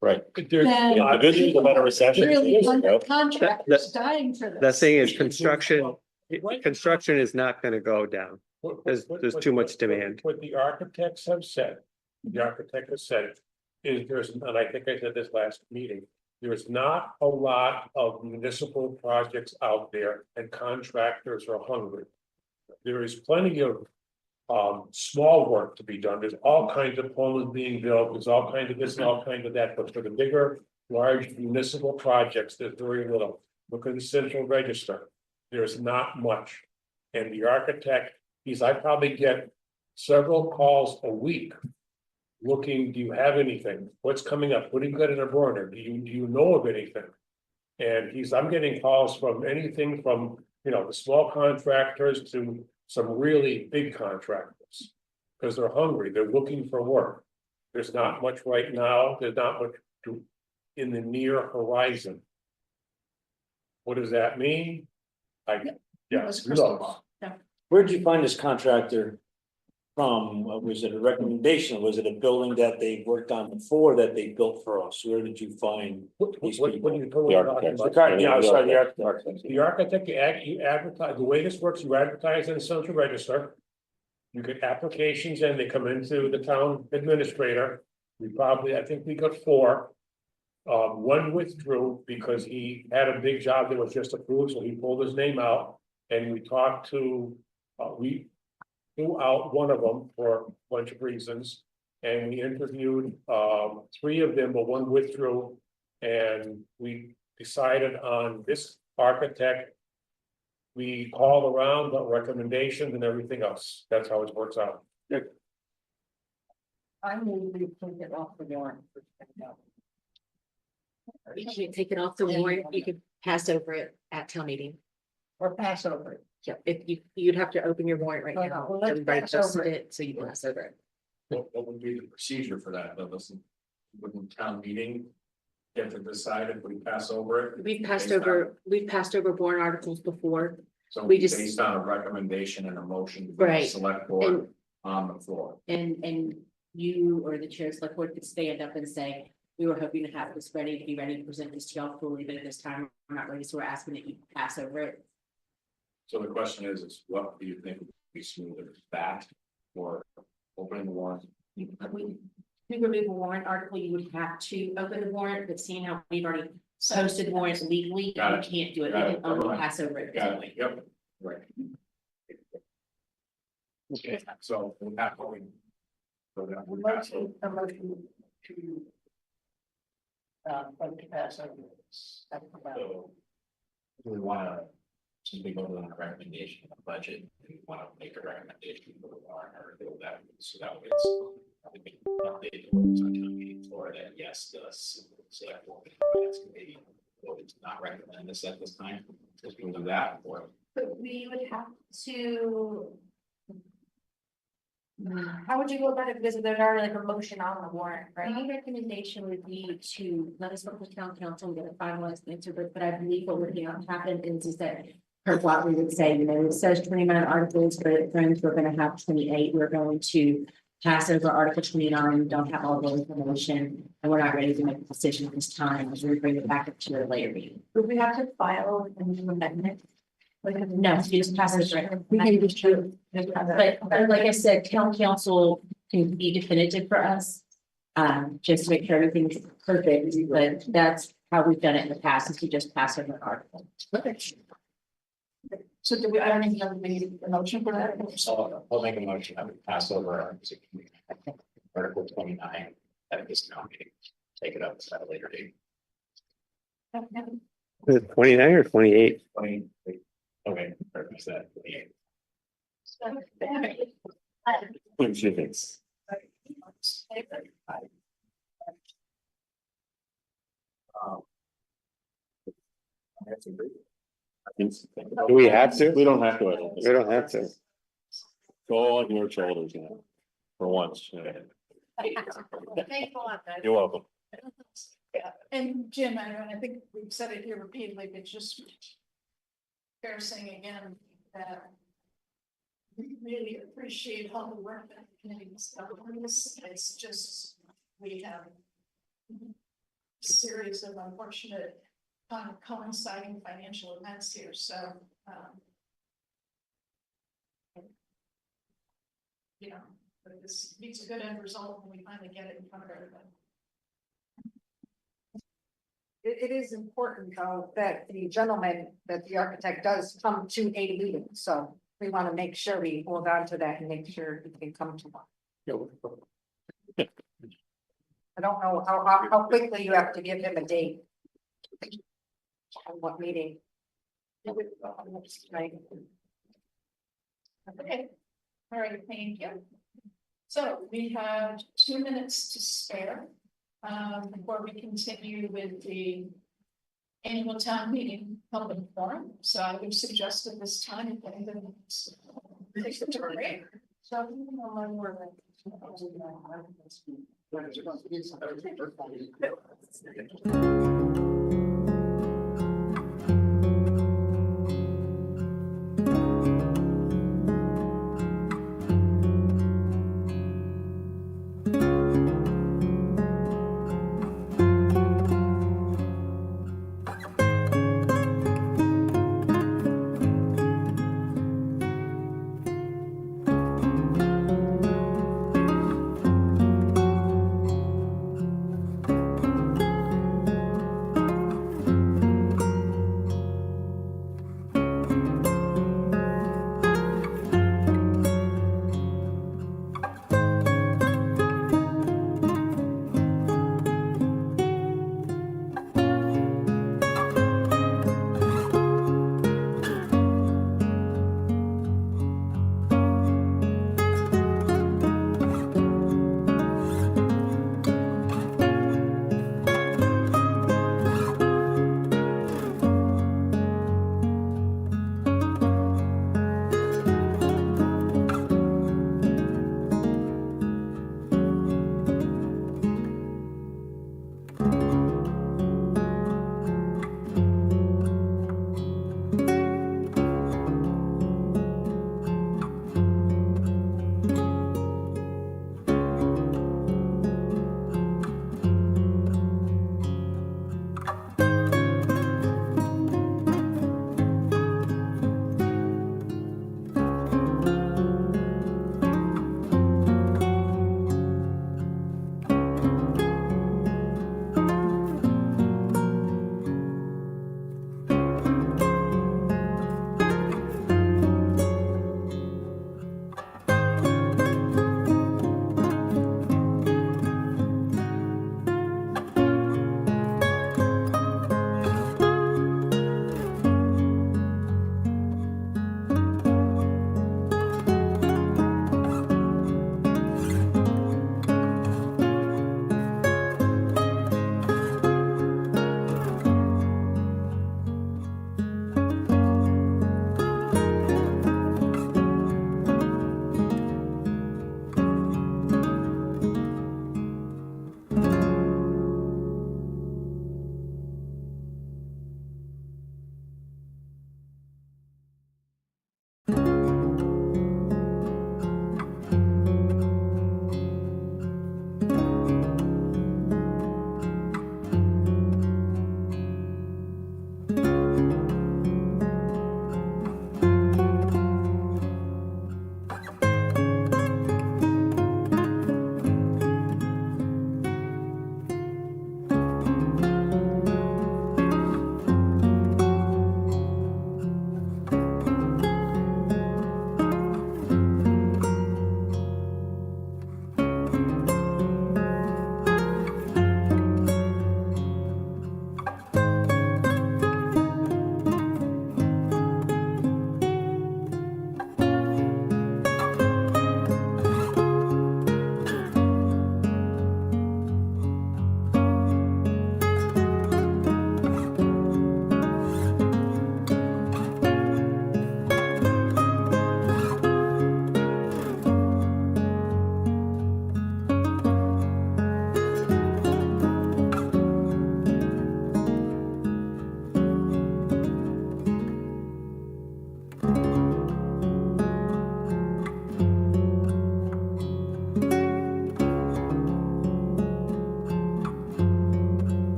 right. There's, then. The good news about a recession. Really, is, contractors dying for this. the thing is, construction is not gonna go down. There's too much demand. What the architects have said, the architect has said, is and I think I said this last meeting. There's not a lot of municipal projects out there and contractors are hungry. There is plenty of small work to be done. There's all kinds of homes being built, there's all kinds of this and all kinds of that, but for the bigger, large municipal projects, there's very little. Look at the Central Register, there's not much. And the architect, I probably get several calls a week. Looking, do you have anything? What's coming up? What do you got in a burner? Do you know of anything? And I'm getting calls from anything from, the small contractors to some really big contractors. Because they're hungry, they're looking for work. There's not much right now, there's not much in the near horizon. What does that mean? It's Who crystal knows? ball. Yeah. Where'd you find this contractor from? Was it a recommendation? Was it a building that they worked on before that they built for us? Where did you find? What are you talking The architect. about? Yeah, sorry, the architect. The architect, you advertise, the way this works, you advertise in the Central Register. You get applications and they come into the town administrator. I think we got 4. One withdrew because he had a big job that was just approved, so he pulled his name out. And we talked to, we threw out one of them for a bunch of reasons. And we interviewed 3 of them, but one withdrew. And we decided on this architect. We called around, got recommendations and everything else. That's how it works out. I move we take it off the warrant. You can't take it off the warrant, you could pass over it at town meeting. Or pass over it. Yeah, you'd have to open your warrant right Okay, now. well, let's Everybody pass posted over it, so you can pass over it. What would be the procedure for that, though? Wouldn't town meeting get to decide if we pass over it? We've passed over warrant articles before, So we just- based on a recommendation and a motion. to Right. Select board and, on the floor. and you or the chair of select board could stand up and say, we were hoping to have this ready, to be ready to present this to y'all fully, but at this time, we're not ready, so we're asking that you pass over it. So the question is what do you think would be smoother, that or opening the warrant? We remove a warrant article, you would have to open the warrant, but seeing how we've already posted warrants legally, you Got it. can't do it, Got we it. can only Never mind. pass over it. at this Got point. it, yep, right. Okay, so we're not going. So that would pass over. A motion to. Vote to pass over this. So, do we wanna, since we voted on a recommendation of the budget, we wanna make a recommendation for the warrant or do that, so that way it's. we can update the words on town meeting floor that yes, the select board and finance committee voted to not recommend this at this time, because we can do that, or. But we would have to. How would you go about it? Because there's already like a motion on the warrant, right? My recommendation would be to let us work with town council and get a finalized answer, but I believe what would happen is that. Per what we would say, you know, it says 29 articles, but friends, we're gonna have 28, we're going to. Pass over Article 29, we don't have all the information, and we're not ready to make a decision at this time, as we bring it back up to a later meeting. Would we have to file a new amendment? No, you just pass it right. We can just do. But like I said, town council can be definitive for us. Just to make sure everything's perfect, but that's how we've done it in the past, is we just pass over an article. So do we, I don't even know if we need a motion for that. So I'll make a motion that we pass over Article 29 at this town meeting, take it up at a later date. 29 or 28? 20, okay, perfect, that, 28. What do you think? That's a great. Do we have to? We don't have to. I don't think. We don't have to. Go on your shoulders now, for once. Yeah. Thanks a lot, guys. You're welcome. Yeah, and Jim, I think we've said it here repeatedly, but just. Fair saying again that. We really appreciate all the work that the committee's done on this, it's just, we have. A series of unfortunate, kind of coinciding financial events here, so, you know, but this needs a good end result when we finally get it in front of everybody. It is important though that the gentleman, that the architect does come to a meeting, so we want to make sure we hold on to that and make sure he can come to one. I don't know how quickly you have to give him a date. On what meeting? Right. Okay, all right, thank you. So we have 2 minutes to spare. Before we continue with the annual town meeting public forum, so I would suggest at this time, if anybody wants to take the break. So,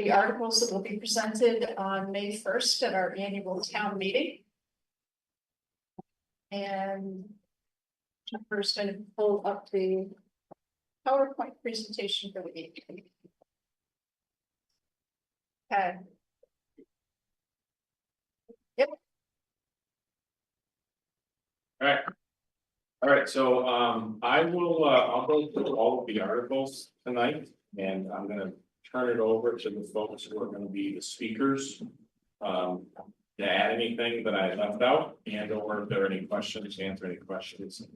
the articles that will be presented on May 1st at our annual town meeting. And I'm first going to pull up the PowerPoint presentation for the meeting. Okay. Yep. All right, so I will, I'll go through all of the articles tonight, and I'm gonna turn it over to the folks who are gonna be the speakers. To add anything that I left out, and or if there are any questions, answer any questions.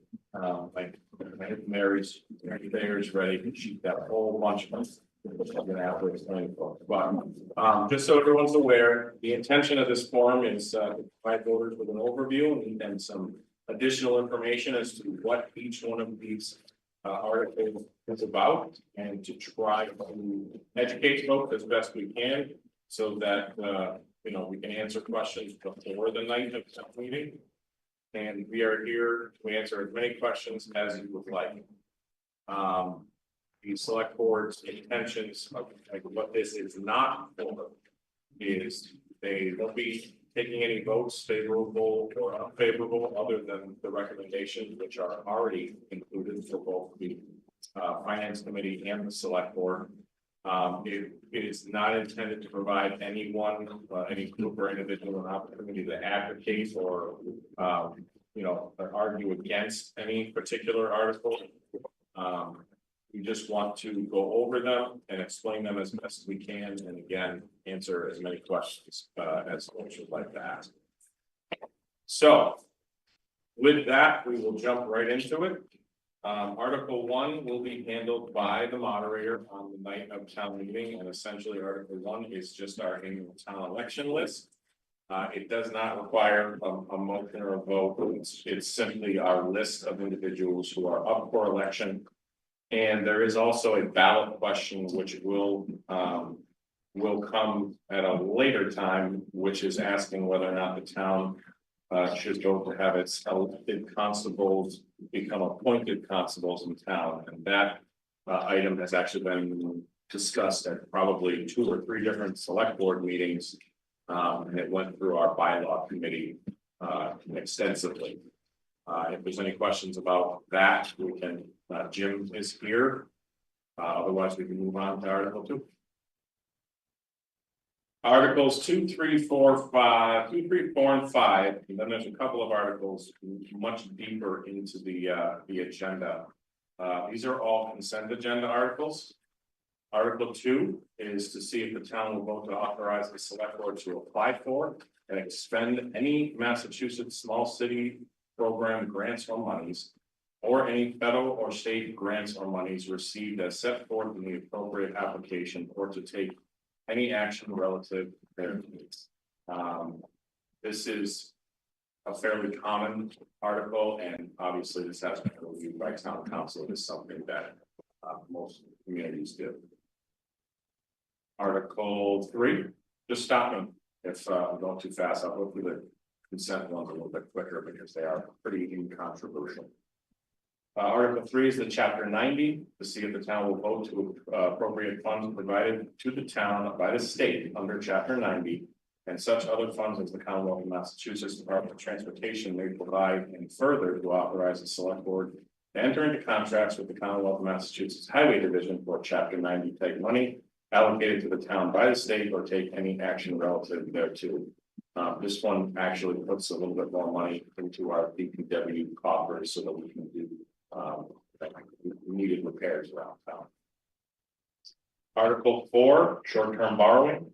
Like Mary's ready, she's got a whole bunch of them. But just so everyone's aware, the intention of this forum is to provide voters with an overview and some additional information as to what each one of these articles is about, and to try to educate folks as best we can, so that you know, we can answer questions before the night of the meeting. And we are here to answer as many questions as you would like. The select board's intentions of like what this is not for is they won't be taking any votes favorable or unfavorable other than the recommendations which are already included for both the finance committee and the select board. It is not intended to provide anyone, any group or individual an opportunity to advocate or you know, argue against any particular article. We just want to go over them and explain them as best as we can, and again, answer as many questions as folks would like to ask. So with that, we will jump right into it. Article 1 will be handled by the moderator on the night of town meeting, and essentially Article 1 is just our annual town election list. It does not require a motion or a vote. It's simply our list of individuals who are up for election. And there is also a ballot question which will come at a later time, which is asking whether or not the town should go to have its elected constables become appointed constables in town. And that item has actually been discussed at probably 2 or 3 different select board meetings. And it went through our bylaw committee extensively. If there's any questions about that, we can, Jim is here. Otherwise, we can move on to Article 2. Articles 2, 3, 4, 5, 2, 3, 4, and 5. And then there's a couple of articles much deeper into the agenda. These are all consent agenda articles. Article 2 is to see if the town will vote to authorize the select board to apply for and expend any Massachusetts small city program grants or monies, or any federal or state grants or monies received as set forth in the appropriate application, or to take any action relative thereto. This is a fairly common article, and obviously this has been reviewed by town council. It is something that most communities do. Article 3, just stop me if I'm going too fast. I'll go through the consent ones a little bit quicker because they are pretty incontroversial. Article 3 is the chapter 90, to see if the town will vote to appropriate funds provided to the town by the state under chapter 90, and such other funds as the Commonwealth of Massachusetts Department of Transportation may provide, and further to authorize the select board to enter into contracts with the Commonwealth of Massachusetts Highway Division for chapter 90 type money allocated to the town by the state, or take any action relative thereto. This one actually puts a little bit more money into our DPW coffers so that we can do needed repairs around town. Article 4, short-term borrowing,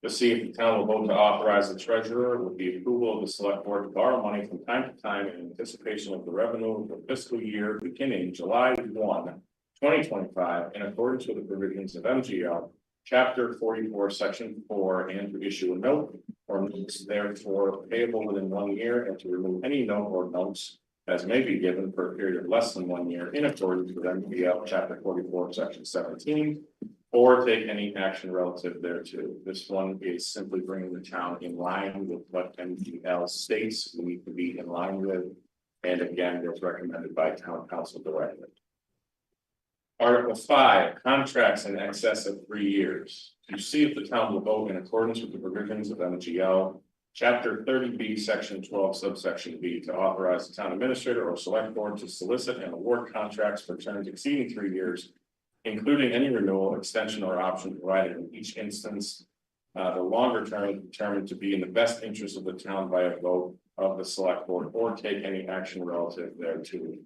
to see if the town will vote to authorize the treasurer with the approval of the select board to borrow money from time to time in anticipation of the revenue of the fiscal year beginning July 1, 2025, in accordance with the provisions of MGL Chapter 44, Section 4, and to issue a note or notes therefore payable within 1 year, and to remove any note or notes as may be given for a period of less than 1 year in accordance with MGL Chapter 44, Section 17, or take any action relative thereto. This one is simply bringing the town in line with what MGL states we need to be in line with, and again, it's recommended by town council directly. Article 5, contracts in excess of 3 years. To see if the town will vote in accordance with the provisions of MGL. Chapter 30B, Section 12, subsection B, to authorize the town administrator or select board to solicit and award contracts for terms exceeding 3 years, including any renewal, extension, or option provided in each instance. The longer term determined to be in the best interest of the town by a vote of the select board or take any action relative thereto.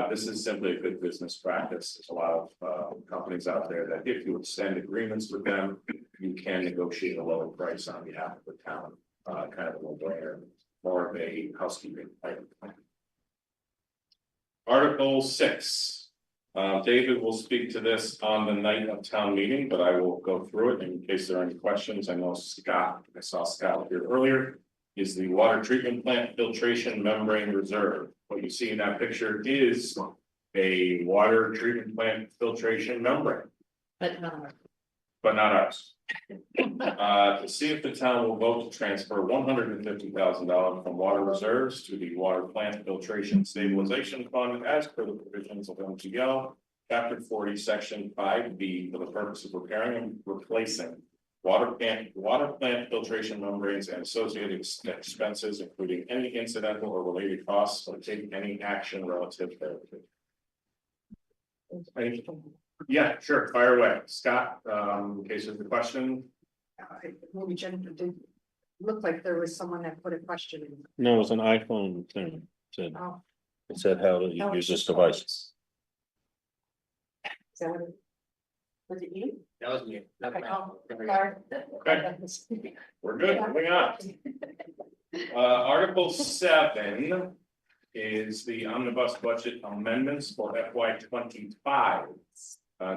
This is simply a good business practice. There's a lot of companies out there that if you extend agreements with them, you can negotiate a lower price on behalf of the town. Kind of a no-brainer, more of a housekeeping item. Article 6. David will speak to this on the night of town meeting, but I will go through it in case there are any questions. I know Scott, I saw Scott here earlier, is the water treatment plant filtration membrane reserve. What you see in that picture is a water treatment plant filtration membrane, But no. but not ours. To see if the town will vote to transfer $150,000 from water reserves to the water plant filtration stabilization fund as per the provisions of MGL. Chapter 40, section 5B, for the purpose of repairing and replacing water plant filtration membranes and associated expenses, including any incidental or related costs, or take any action relative thereto. Yeah, sure, fire away. Scott, in case there's a question. Maybe Jen did, looked like there was someone that put a question in. No, it's an iPhone thing. Oh. It said how to use this device. Is that what it- Was it you? That was me. Okay, oh, sorry. Okay. We're good, moving on. Article 7 is the omnibus budget amendments for FY 25.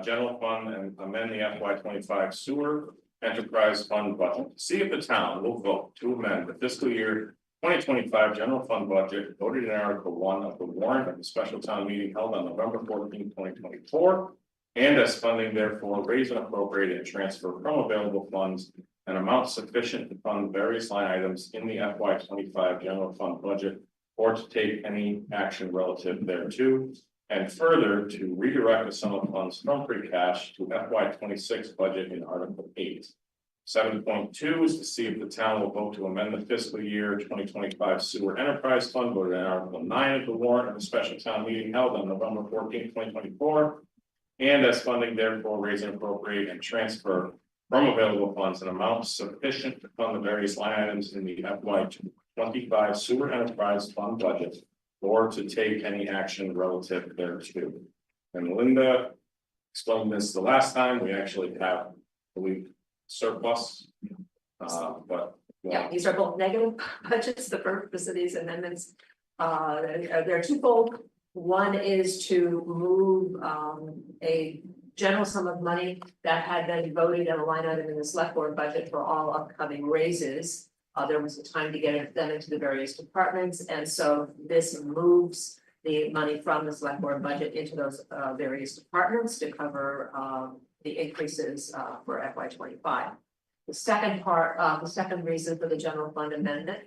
General fund and amend the FY 25 sewer enterprise fund budget. See if the town will vote to amend the fiscal year 2025 general fund budget voted in Article 1 of the warrant of the special town meeting held on November 14, 2024. And as funding therefore raise and appropriate and transfer from available funds an amount sufficient to fund various line items in the FY 25 general fund budget, or to take any action relative thereto. And further, to redirect the sum of funds from free cash to FY 26 budget in Article 8. 7.2 is to see if the town will vote to amend the fiscal year 2025 sewer enterprise fund voted in Article 9 of the warrant of the special town meeting held on November 14, 2024. And as funding therefore raise and appropriate and transfer from available funds an amount sufficient to fund the various line items in the FY 25 sewer enterprise fund budget, or to take any action relative thereto. And Linda explained this the last time. We actually have, I believe, surplus. But Yeah, these are both negative budgets, the purpose of these amendments. They're twofold. One is to move a general sum of money that had been voted in a line item in the select board budget for all upcoming raises. There was a time to get them into the various departments, and so this moves the money from the select board budget into those various departments to cover the increases for FY 25. The second part, the second reason for the general fund amendment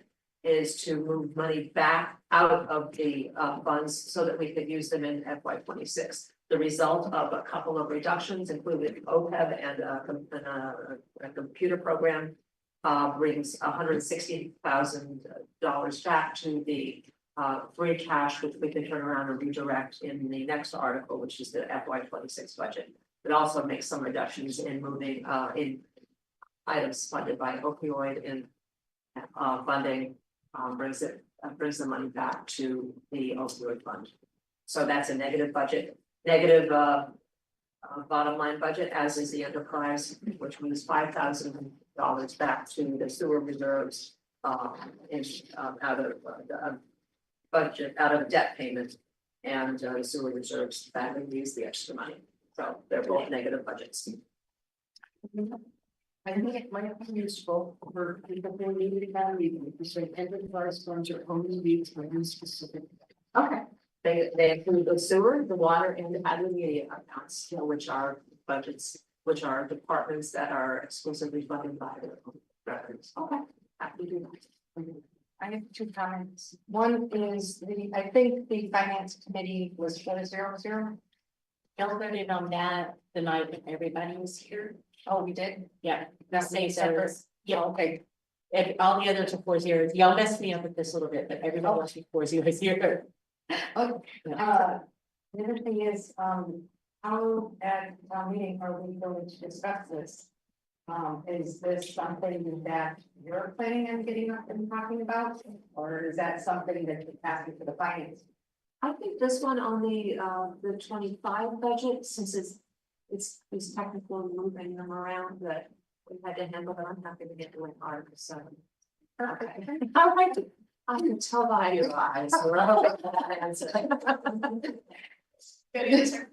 is to move money back out of the funds so that we could use them in FY 26. The result of a couple of reductions, including OPEB and a computer program, brings $160,000 back to the free cash, which we can turn around and redirect in the next article, which is the FY 26 budget. It also makes some reductions in moving in items funded by opioid and funding, brings the money back to the opioid fund. So that's a negative budget, negative bottom line budget, as is the enterprise, which means $5,000 back to the sewer reserves out of budget, out of debt payment, and the sewer reserves that would use the extra money. So they're both negative budgets. I think it might be useful for people who need to have even if you enterprise funds are only used for one specific. Okay, they include the sewer, the water, and the admin media accounts, you know, which are budgets, which are departments that are exclusively funded by the records. Okay, happy to do that. I have two comments. One is I think the finance committee was 400. Y'all voted on that the night that everybody was here. Oh, we did? Yeah, That same means separate. there's- Yeah, Okay, and all the others are 4-0. Y'all messed me up with this a little bit, but everybody else is 4-0 here. The other thing is, how at town meeting are we going to discuss this? Is this something that you're planning on getting up and talking about, or is that something that you're asking for the finance? I think this one on the 25 budget, since it's technically moving them around, that we had to handle, but I'm happy to get doing art, so. Okay. I can tell by your eyes. We're all over that answer. Good answer.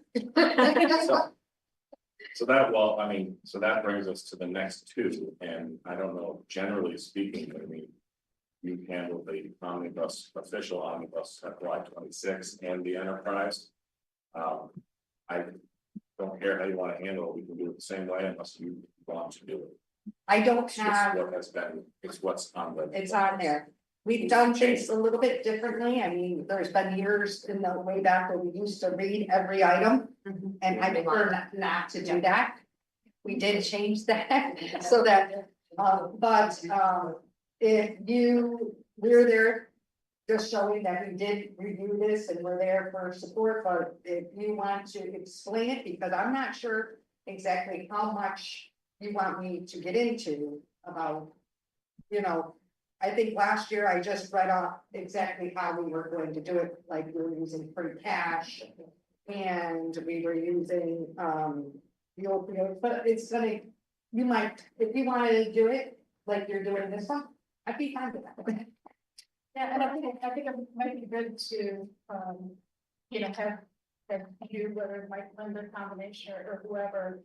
So that, well, I mean, so that brings us to the next two, and I don't know, generally speaking, but I mean. You handle the omnibus, official omnibus FY 26 and the enterprise. I don't care how you want to handle it, we can do it the same way unless you want to do it. I don't It's just have, what has been, it's what's on the. it's on there. We've done things a little bit differently. I mean, there's been years in the way back where we used to read every item. And I prefer not to do that. We did change that, so that, if we're there. Just showing that we did review this and we're there for support, but if you want to explain it, because I'm not sure exactly how much you want me to get into about. You know, I think last year I just read off exactly how we were going to do it, like we were using free cash. And we were using, the opioid, but it's gonna, you might, if you wanted to do it, like you're doing this one, I'd be fine with that. Yeah, and I think it might be good to, you know, have you, whether it might lend a combination or whoever.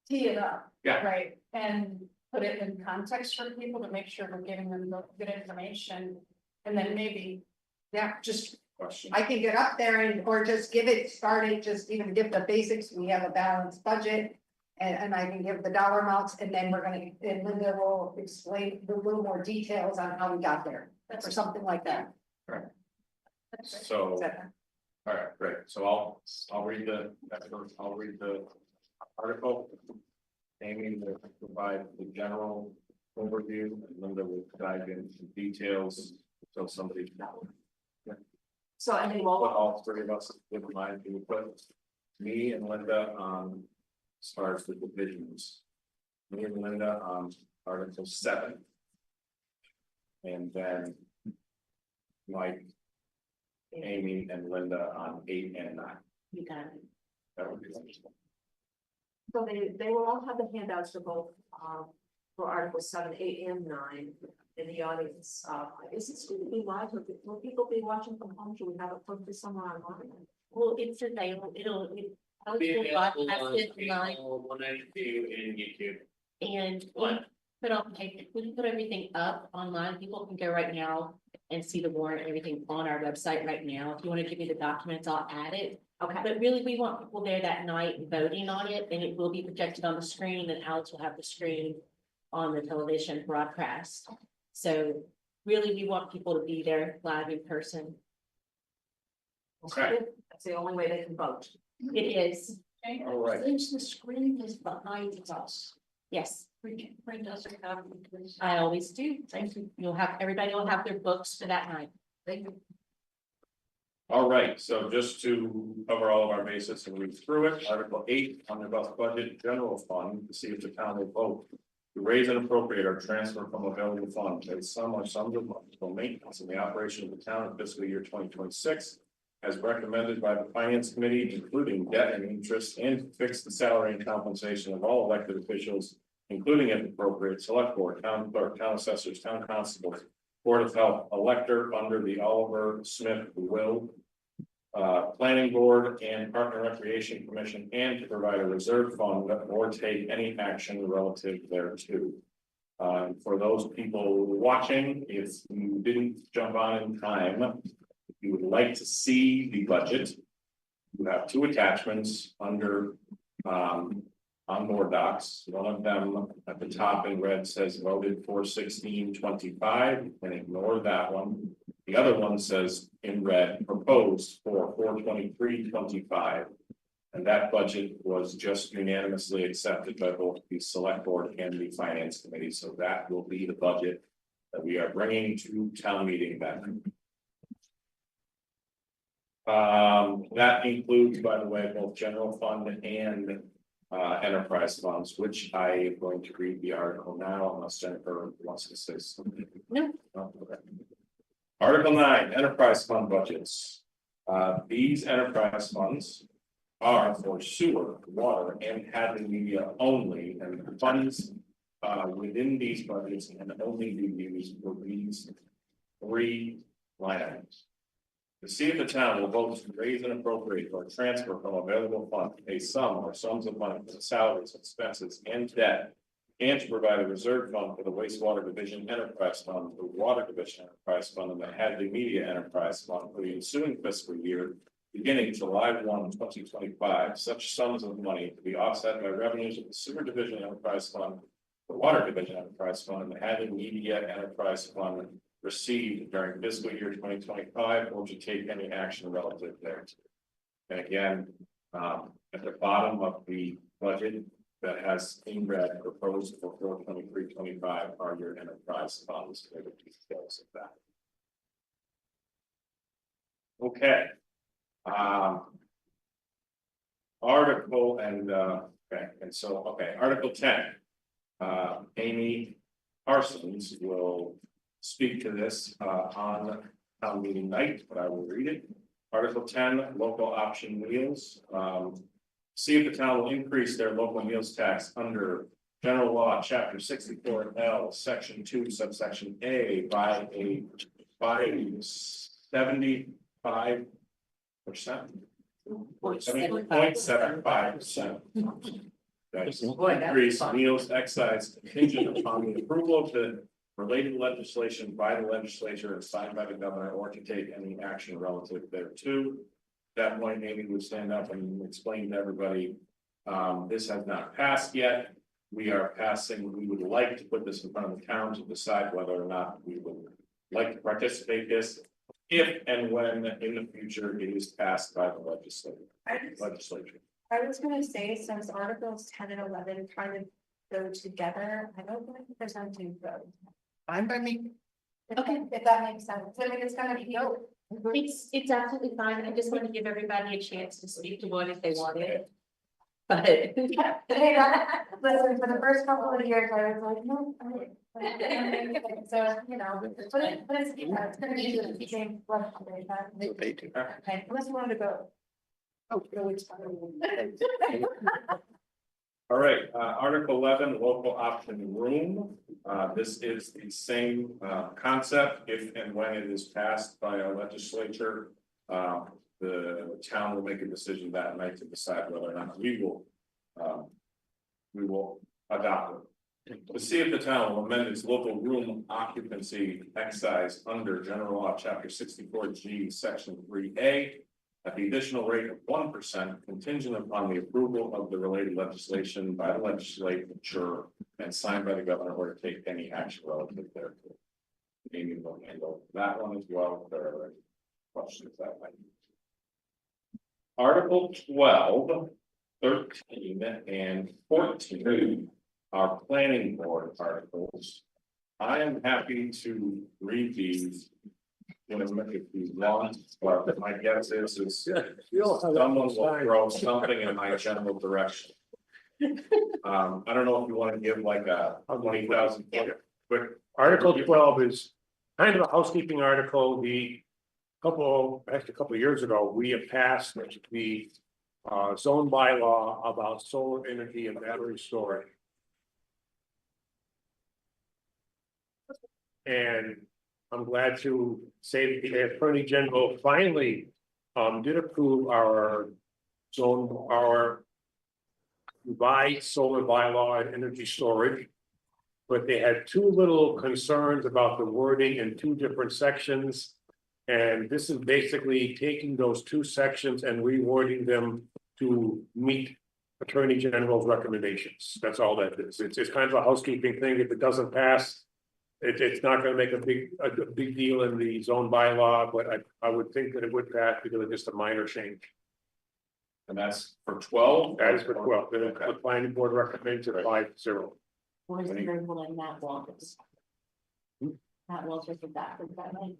Tee it up. Yeah. Right, and put it in context for people to make sure we're giving them the good information. And then maybe, Yeah, just, Question. I can get up there and, or just give it, start it, just even give the basics, we have a balanced budget. And I can give the dollar amounts, and then we're gonna, and Linda will explain a little more details on how we got there, or something like that. So, Is that- all right, great, so I'll read I'll read the article. Amy will provide the general overview, and Linda will dive into details, so somebody. So, and then What we'll, all three of us would mind to put me and Linda on as far as the divisions. Me and Linda on Article 7. And then Mike, Amy and Linda on 8 and 9. You got it. That would be wonderful. so they will all have the handouts for both, for Article 7, 8, and 9 in the audience. Is this going to be live, or will people be watching from home? Do we have it posted somewhere online? Well, it's available, I was told broadcasted tonight, 192 in YouTube. and What? we put everything up online. People can go right now and see the warrant and everything on our website right now. If you want to give me the documents, I'll add it. Okay, But really, we want people there that night voting on it, and it will be projected on the screen, and Alex will have the screen on the television broadcast. So really, we want people to be there live in person. Okay, that's the only way they can vote. It is, all right. since the screen is behind us. Yes. Bring doesn't have. I always do. Thank you. Everybody will have their books for that night. Thank you. All right, so just to cover all of our bases and read through it, Article 8, Omnibus Budget General Fund, to see if the town will vote. To raise and appropriate or transfer from available funds, a sum or sums of money for maintenance in the operation of the town in fiscal year 2026. As recommended by the Finance Committee, including debt and interest, and to fix the salary and compensation of all elected officials, including if appropriate, select board, town clerk, town assessors, town constables, Board of Health, elector under the Oliver Smith will. Planning Board and Park and Recreation Commission, and to provide a reserve fund or take any action relative thereto. For those people watching, if you didn't jump on in time, if you would like to see the budget, you have two attachments under on board docs. One of them at the top in red says voted for 1625, and ignore that one. The other one says in red proposed for 42325. And that budget was just unanimously accepted by both the select board and the finance committee, so that will be the budget that we are bringing to town meeting then. That includes, by the way, both general fund and enterprise funds, which I am going to read the article now unless Jennifer wants to say something. No. Oh, okay. Article 9, enterprise fund budgets. These enterprise funds are for sewer, water, and Hadley media only, and the funds within these budgets can only be used for these 3 line items. To see if the town will vote to raise and appropriate or transfer from available fund a sum or sums of money for the salaries, expenses, and debt, and to provide a reserve fund for the wastewater division enterprise fund, the water division enterprise fund, and the Hadley media enterprise fund for the ensuing fiscal year, beginning July 1, 2025. Such sums of money to be offset by revenues of the sewer division enterprise fund, the water division enterprise fund, and the Hadley media enterprise fund received during fiscal year 2025, or to take any action relative thereto. And again, at the bottom of the budget that has in red proposed for 4/23/25 are your enterprise funds. There are the details of that. Okay. Article and Article 10. Amy Parsons will speak to this on town meeting night, but I will read it. Article 10, local option meals. See if the town will increase their local meals tax under general law, chapter 64L, section 2, subsection A by 75%. 0.75%. Increase meals excise contingent upon the approval of the related legislation by the legislature and signed by the governor, or to take any action relative thereto. At that point, Amy would stand up and explain to everybody, this has not passed yet. We would like to put this in front of the town to decide whether or not we would like to participate this, if and when in the future it is passed by the legislature. I was gonna say, since articles 10 and 11 kind of go together, I don't think there's something to vote. I'm by me. Okay, if that makes sense, I mean, it's gonna be, It's absolutely fine. I just want to give everybody a chance to speak to what if they wanted. But. listen, for the first couple of years, I was like, no. So, you know, but it's gonna be the same. They do. Okay, unless you wanted to go. Oh, no, it's fine. All right, Article 11, local option room. This is the same concept. If and when it is passed by our legislature, the town will make a decision that night to decide whether or not we will adopt it. To see if the town will amend its local room occupancy excise under general law, chapter 64G, section 3A. At the additional rate of 1%, contingent upon the approval of the related legislation by the legislature and signed by the governor, or to take any action relative thereto. Amy will handle that one as well. If there are any questions that might. Article 12, 13, and 14 are planning board articles. I am happy to read these. If you want, but my guess is someone will throw something in my general direction. I don't know if you want to give like a 20,000. But Article 12 is kind of a housekeeping article. A couple of years ago, we have passed the zone bylaw about solar energy and battery storage. And I'm glad to say that the Attorney General finally did approve our revised solar bylaw and energy storage. But they had 2 little concerns about the wording in 2 different sections. And this is basically taking those 2 sections and rewording them to meet Attorney General's recommendations. That's all that is. It's kind of a housekeeping thing. If it doesn't pass, it's not gonna make a big deal in the zone bylaw, but I would think that it would pass because of just a minor change. And that's for 12? That is for 12. The Okay. planning board recommends it 5-0. Where's the variable in that Walters? That Walters with that, means.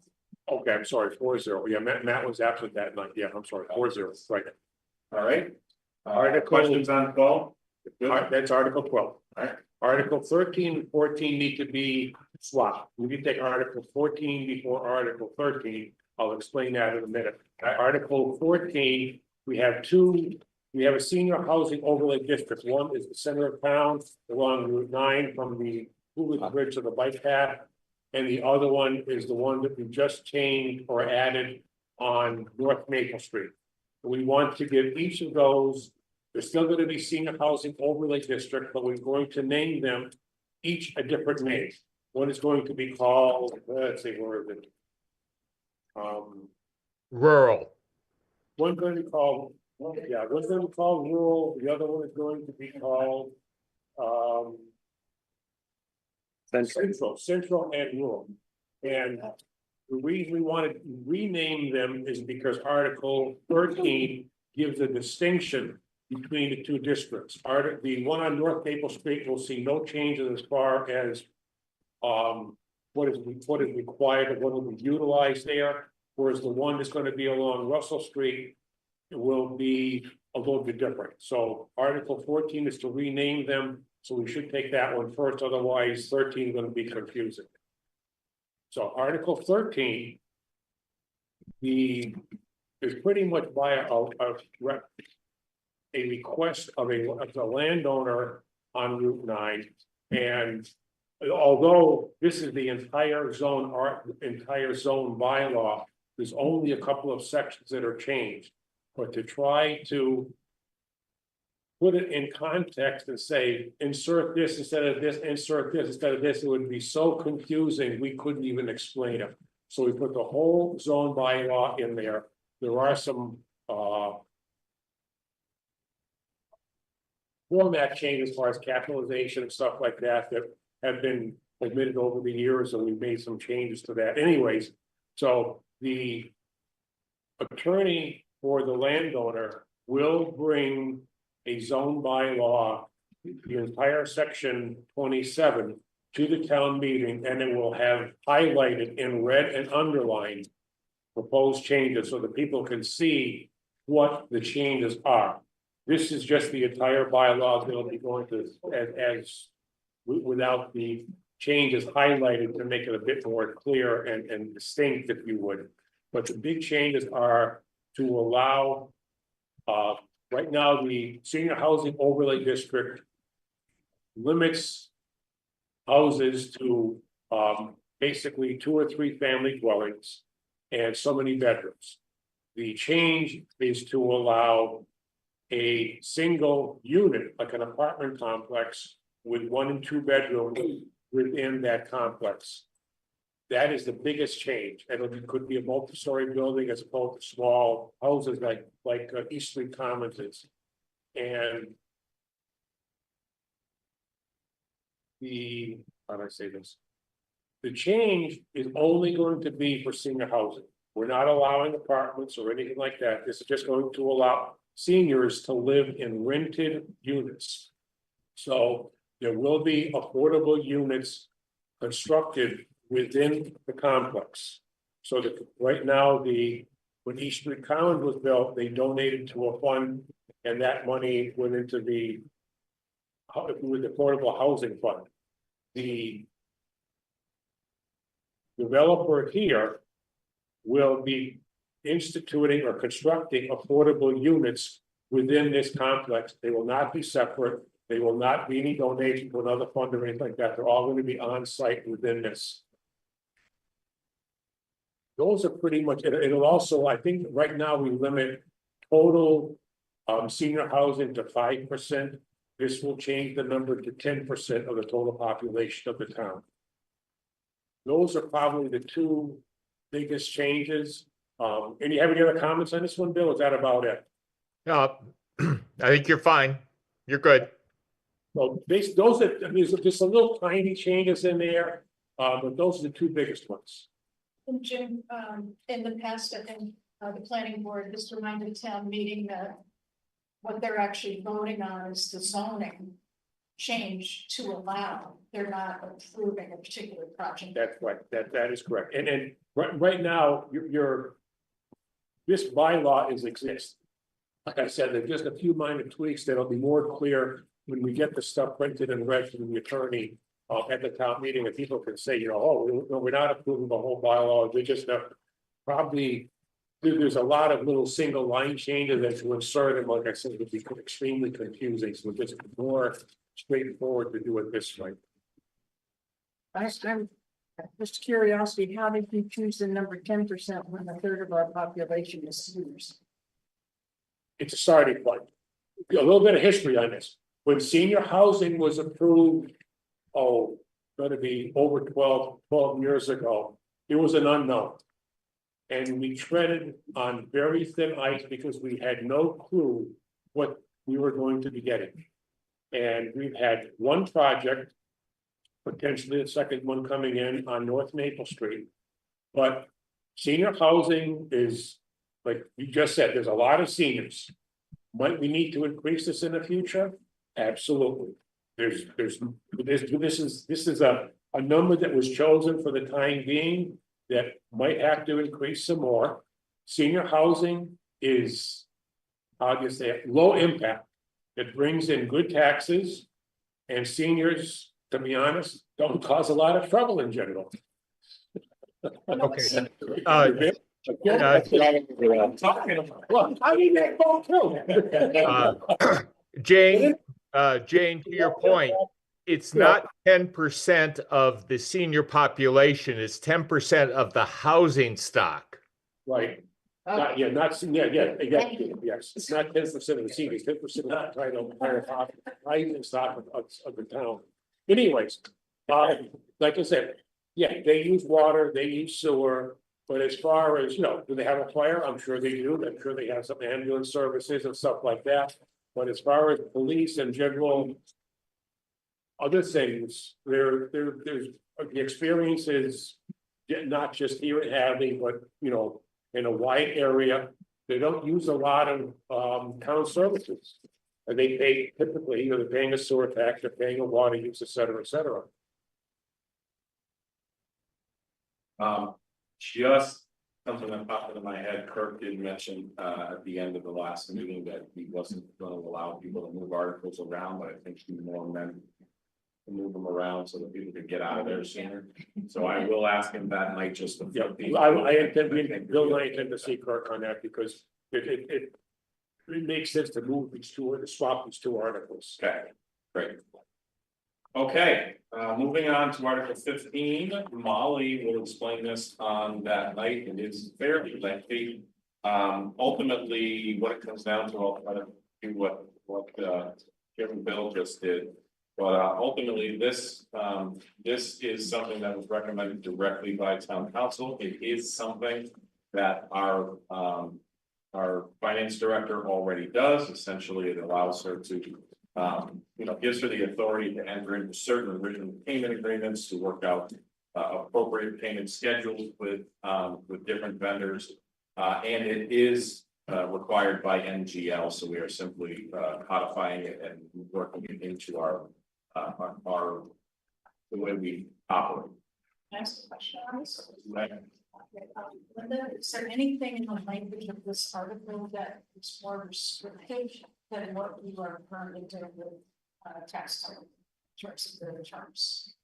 Okay, I'm sorry, 4-0. Yeah, Matt was absent that night. Yeah, I'm sorry, 4-0, right. All right. Article- Questions on 12? All right, that's Article 12. Alright. Article 13 and 14 need to be swapped. We can take Article 14 before Article 13. I'll explain that in a minute. Article 14, we have a senior housing overlay district. One is the center of town along Route 9 from the Coolidge Bridge to the bike path. And the other one is the one that we just changed or added on North Maple Street. We want to give each of those, they're still gonna be senior housing overlay district, but we're going to name them each a different name. One is going to be called, let's see, where is it? Rural. One's going to be called, yeah, one's going to be called rural, the other one is going to be called, central and rural. And the reason we want to rename them is because Article 13 gives a distinction between the two districts. The one on North Maple Street will see no changes as far as what is required and what will be utilized there. Whereas the one that's going to be along Russell Street will be a little bit different. So Article 14 is to rename them. So we should take that one first, otherwise 13 is going to be confusing. So Article 13 is pretty much by a request of a landowner on Route 9. And although this is the entire zone bylaw, there's only a couple of sections that are changed. But to try to put it in context and say, insert this instead of this, insert this instead of this, it would be so confusing, we couldn't even explain it. So we put the whole zone bylaw in there. There are some format changes as far as capitalization and stuff like that that have been omitted over the years, and we've made some changes to that anyways. So the attorney for the landowner will bring a zone bylaw, the entire section 27 to the town meeting, and it will have highlighted in red and underlined proposed changes so that people can see what the changes are. This is just the entire bylaw that'll be going to without the changes highlighted to make it a bit more clear and distinct, if you would. But the big changes are to allow right now, the senior housing overlay district limits houses to basically 2 or 3 family dwellings and so many bedrooms. The change is to allow a single unit, like an apartment complex, with 1 and 2 bedrooms within that complex. That is the biggest change, and it could be a multi-story building as opposed to small houses like East Street Commons is. And how do I say this? The change is only going to be for senior housing. We're not allowing apartments or anything like that. This is just going to allow seniors to live in rented units. So there will be affordable units constructed within the complex. So that right now, when East Street Commons was built, they donated to a fund, and that money went into the affordable housing fund. The developer here will be instituting or constructing affordable units within this complex. They will not be separate. They will not be any donation to another fund or anything like that. They're all going to be on site within this. Those are pretty much, it'll also, I think right now we limit total senior housing to 5%. This will change the number to 10% of the total population of the town. Those are probably the 2 biggest changes. And you have any other comments on this one, Bill? Is that about it? No, I think you're fine. You're good. Well, those are, I mean, there's just some little tiny changes in there, but those are the 2 biggest ones. And Jim, in the past, I think, the planning board just reminded town meeting that what they're actually voting on is the zoning change to allow, they're not approving a particular project. That's right, that is correct, and right now, this bylaw exists. Like I said, there's just a few minor tweaks that'll be more clear when we get the stuff printed and read from the attorney. At the town meeting, and people can say, oh, we're not approving the whole bylaw, we're just probably. There's a lot of little single line changes that you insert, and like I said, it would be extremely confusing, so just more straightforward to do it this way. I'm just curiosity, how did you choose the number 10% when a third of our population is seniors? It's a starting point. A little bit of history on this. When senior housing was approved, gonna be over 12 years ago, it was an unknown. And we treaded on very thin ice because we had no clue what we were going to be getting. And we've had one project, potentially a second one coming in on North Maple Street. But senior housing is, like you just said, there's a lot of seniors. Might we need to increase this in the future? Absolutely. This is a number that was chosen for the time being that might have to increase some more. Senior housing is, obviously, low impact. It brings in good taxes, and seniors, to be honest, don't cause a lot of trouble in general. Okay. Jane, Jane, to your point, it's not 10% of the senior population, it's 10% of the housing stock. Right. Exactly, yes, it's not 10% of the seniors, 10% of the entire housing stock of the town. Anyways, like I said, they use water, they use sewer, but as far as, do they have a fire? I'm sure they do. I'm sure they have some ambulance services and stuff like that. But as far as police and general other things, there's the experience is not just here at Hadley, but in a wide area. They don't use a lot of town services. And they pay typically, they're paying a sewer tax, they're paying a water use, et cetera, et cetera. Just something that popped into my head, Kirk did mention at the end of the last meeting that he wasn't going to allow people to move articles around, but I think he more meant to move them around so that people could get out of there sooner. So I will ask him that night just to. I intend to see Kirk on that because it makes sense to move these two or to swap these two articles. Okay, great. Okay, moving on to Article 15, Molly will explain this on that night. It is fairly lengthy. Ultimately, what it comes down to, I'll try to do what Jim and Bill just did. But ultimately, this is something that was recommended directly by town council. It is something that our finance director already does. Essentially, it allows her to gives her the authority to enter into certain original payment agreements to work out appropriate payment schedules with different vendors. And it is required by NGL, so we are simply codifying it and working it into our the way we operate. Can I ask a question on this? Right. Linda, is there anything in the language of this article that is more restrictive than what you are currently doing with tax title in terms of the terms?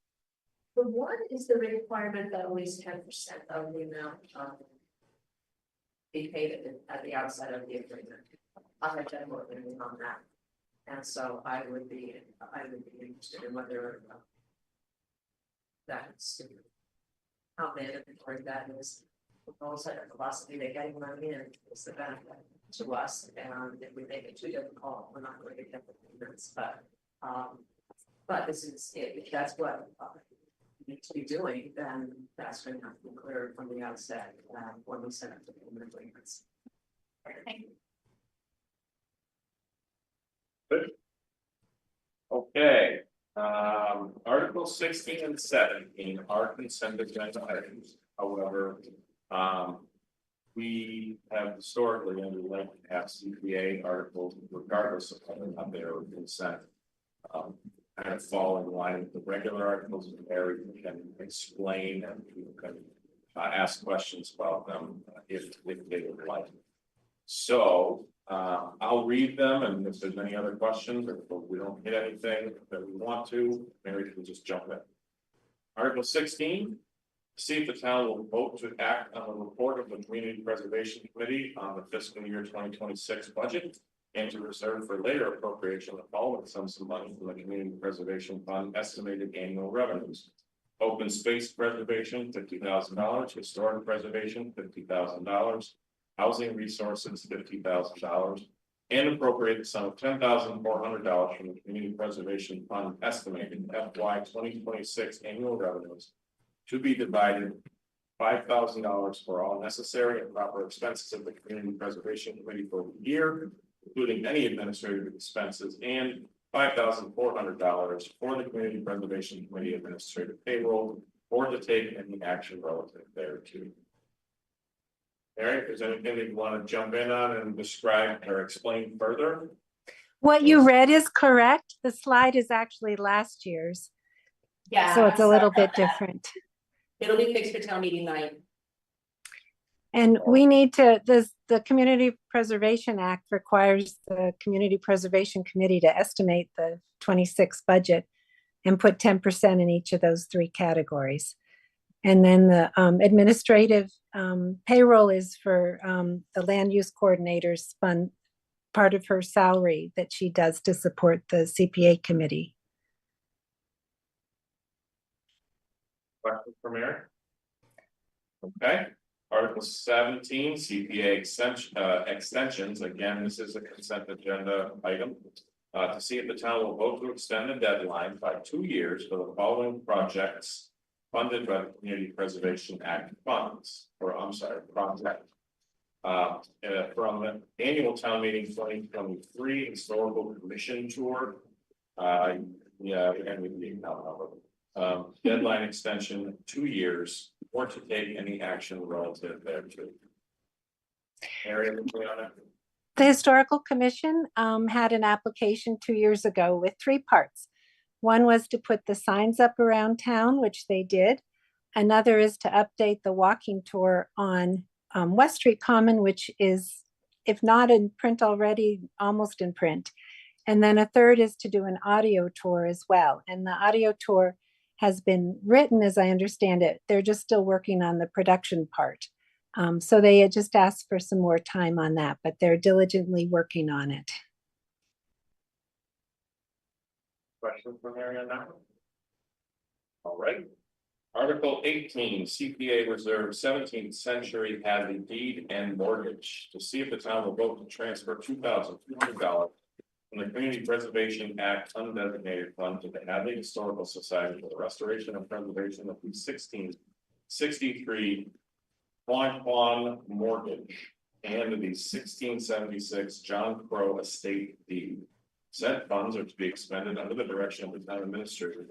The one is the requirement that at least 10% of the amount be paid at the outset of the agreement. I have done more than on that. And so I would be interested in whether that's how mandatory that is. Also, the philosophy that getting money in is the benefit to us, and if we make it too difficult, we're not going to get the payments. But this is if that's what we need to be doing, then that's going to have to be clear from the outset when we set up the payment agreements. Thank you. Okay, Article 16 and 17 are consent agenda items. However, we have historically, and we like to have CPA articles regardless of whether or not they are consent. Kind of fall in line with the regular articles, and Mary can explain and you can ask questions about them if they would like. So I'll read them, and if there's any other questions, or if we don't hit anything that we want to, Mary can just jump in. Article 16. See if the town will vote to act on the report of the Community Preservation Committee on the fiscal year 2026 budget and to reserve for later appropriation the following sums of money from the Community Preservation Fund estimated annual revenues. Open space preservation, $50,000, historic preservation, $50,000, housing resources, $50,000, and appropriate the sum of $10,400 from the Community Preservation Fund estimated FY 2026 annual revenues to be divided $5,000 for all necessary and proper expenses of the Community Preservation Committee for the year, including any administrative expenses, and $5,400 for the Community Preservation Committee administrative payroll, or to take any action relative thereto. Eric, is there anything that you want to jump in on and describe or explain further? What you read is correct. The slide is actually last year's, Yeah. so it's a sorry little about bit that. different. It'll be fixed for town meeting night. And we need to, the Community Preservation Act requires the Community Preservation Committee to estimate the 26 budget and put 10% in each of those three categories. And then the administrative payroll is for the land use coordinator's fund, part of her salary that she does to support the CPA committee. Question from Mary? Okay, Article 17, CPA extensions. Again, this is a consent agenda item. To see if the town will vote to extend the deadline by 2 years for the following projects funded by the Community Preservation Act funds, or I'm sorry, project. From the annual town meeting 2023 historical commission tour. Yeah, and we need deadline extension 2 years, or to take any action relative thereto. Area on it. The Historical Commission had an application 2 years ago with 3 parts. One was to put the signs up around town, which they did. Another is to update the walking tour on West Street Common, which is, if not in print already, almost in print. And then a third is to do an audio tour as well. And the audio tour has been written, as I understand it. They're just still working on the production part. So they had just asked for some more time on that, but they're diligently working on it. Question from Mary on that one? All right. Article 18, CPA Reserve 17th Century Hadley deed and mortgage. To see if the town will vote to transfer $2,200 from the Community Preservation Act undesignated fund to the Hadley Historical Society for the restoration and preservation of the 1663 Quan mortgage and the 1676 John Crow estate deed. Said funds are to be expended under the direction of the town administrator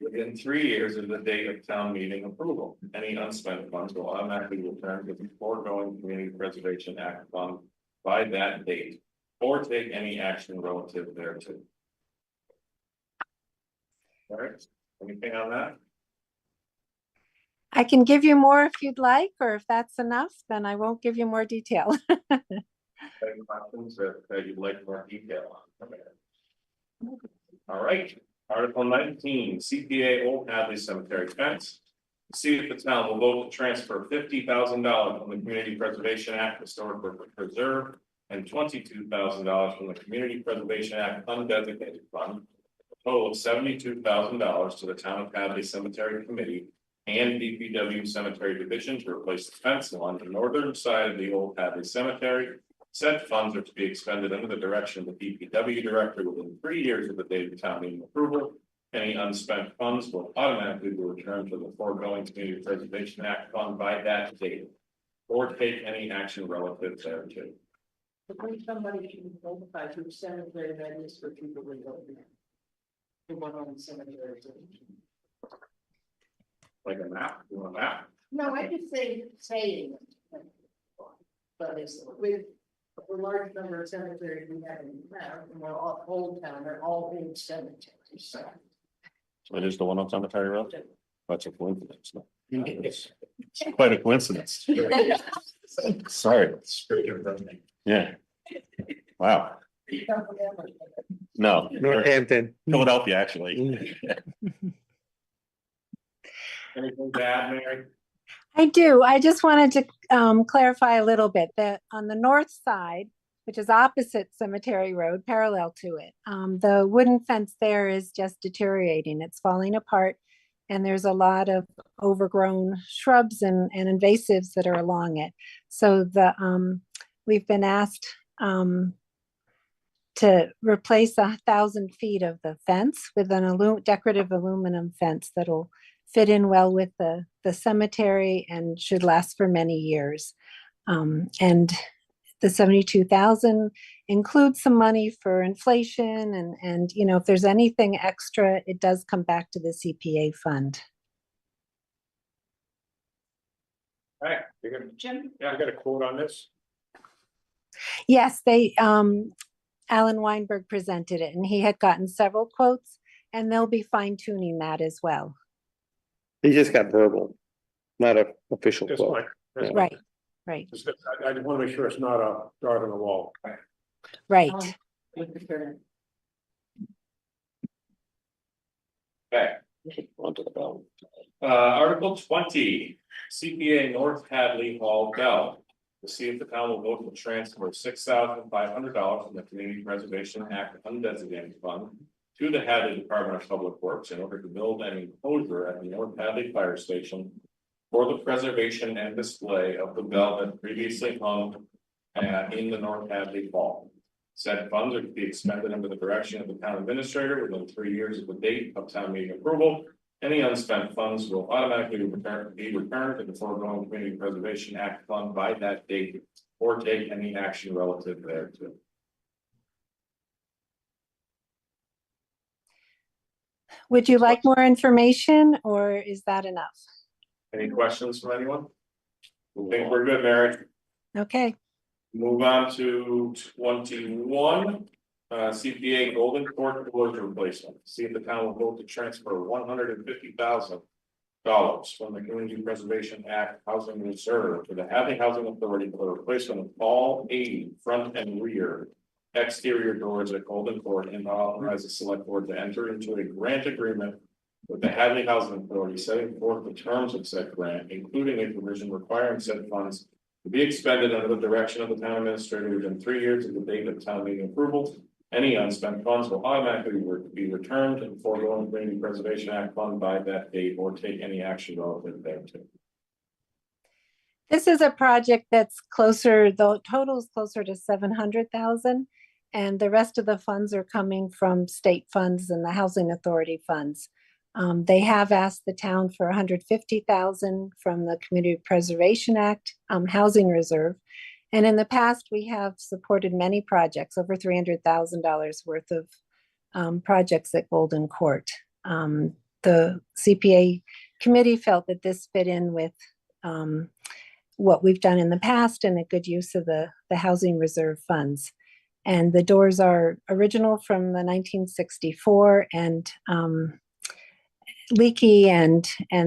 within 3 years of the date of town meeting approval. Any unspent funds will automatically return to the foregoing Community Preservation Act fund by that date, or take any action relative thereto. All right, anything on that? I can give you more if you'd like, or if that's enough, then I won't give you more detail. Any questions that you'd like more detail on? All right, Article 19, CPA Old Hadley Cemetery fence. See if the town will vote to transfer $50,000 from the Community Preservation Act Historic Reserve and $22,000 from the Community Preservation Act undesignated fund. A total of $72,000 to the Town of Hadley Cemetery Committee and DPW Cemetery Division to replace the fence along the northern side of the Old Hadley Cemetery. Said funds are to be expended under the direction of the DPW director within 3 years of the date of town meeting approval. Any unspent funds will automatically be returned to the foregoing Community Preservation Act fund by that date, or take any action relative thereto. Somebody should notify to the cemetery that is for people to go there. The one on the cemetery. Like a map, you want a map? No, I just saying. But it's with a large number of cemeteries we have in town, and they're all old town, they're all old cemeteries, so. So it is the one on Cemetery Road? That's a coincidence. It's quite a coincidence. Sorry. Yeah. Wow. No. Northampton. Philadelphia, actually. Anything to add, Mary? I do. I just wanted to clarify a little bit that on the north side, which is opposite Cemetery Road, parallel to it, the wooden fence there is just deteriorating. It's falling apart. And there's a lot of overgrown shrubs and invasives that are along it. So we've been asked to replace 1,000 feet of the fence with an decorative aluminum fence that'll fit in well with the cemetery and should last for many years. And the 72,000 includes some money for inflation and you know, if there's anything extra, it does come back to the CPA fund. All right, you're gonna, Jim? Yeah, I got a quote on this. Yes, Alan Weinberg presented it and he had gotten several quotes and they'll be fine tuning that as well. He just got verbal, not a official That's quote. fine. That's fine. Right, right, I just want to make sure it's not a dart on the wall. right. Okay, Onto the bell. Article 20, CPA North Hadley Hall Bell. To see if the town will vote to transfer $6,500 from the Community Preservation Act undesignated fund to the Hadley Department of Public Works in order to build an enclosure at the North Hadley Fire Station for the preservation and display of the bell that previously hung in the North Hadley Hall. Said funds are to be expended under the direction of the town administrator within 3 years of the date of town meeting approval. Any unspent funds will automatically be returned to the foregoing Community Preservation Act fund by that date or take any action relative thereto. Would you like more information or is that enough? Any questions from anyone? I think we're good, Mary. Okay. Move on to 21. CPA Golden Court doors replacement. See if the town will vote to transfer $150,000 from the Community Preservation Act Housing Reserve to the Hadley Housing Authority for the replacement of all 80 front and rear exterior doors at Golden Court and authorize the select board to enter into a grant agreement with the Hadley Housing Authority, setting forth the terms of said grant, including a provision requiring said funds to be expended under the direction of the town administrator within 3 years of the date of town meeting approval. Any unspent funds will automatically be returned to the foregoing Community Preservation Act fund by that date or take any action relative thereto. This is a project that's closer, the total is closer to 700,000. And the rest of the funds are coming from state funds and the housing authority funds. They have asked the town for 150,000 from the Community Preservation Act Housing Reserve. And in the past, we have supported many projects, over $300,000 worth of projects at Golden Court. The CPA committee felt that this fit in with what we've done in the past and a good use of the housing reserve funds. And the doors are original from the 1964 and leaky, and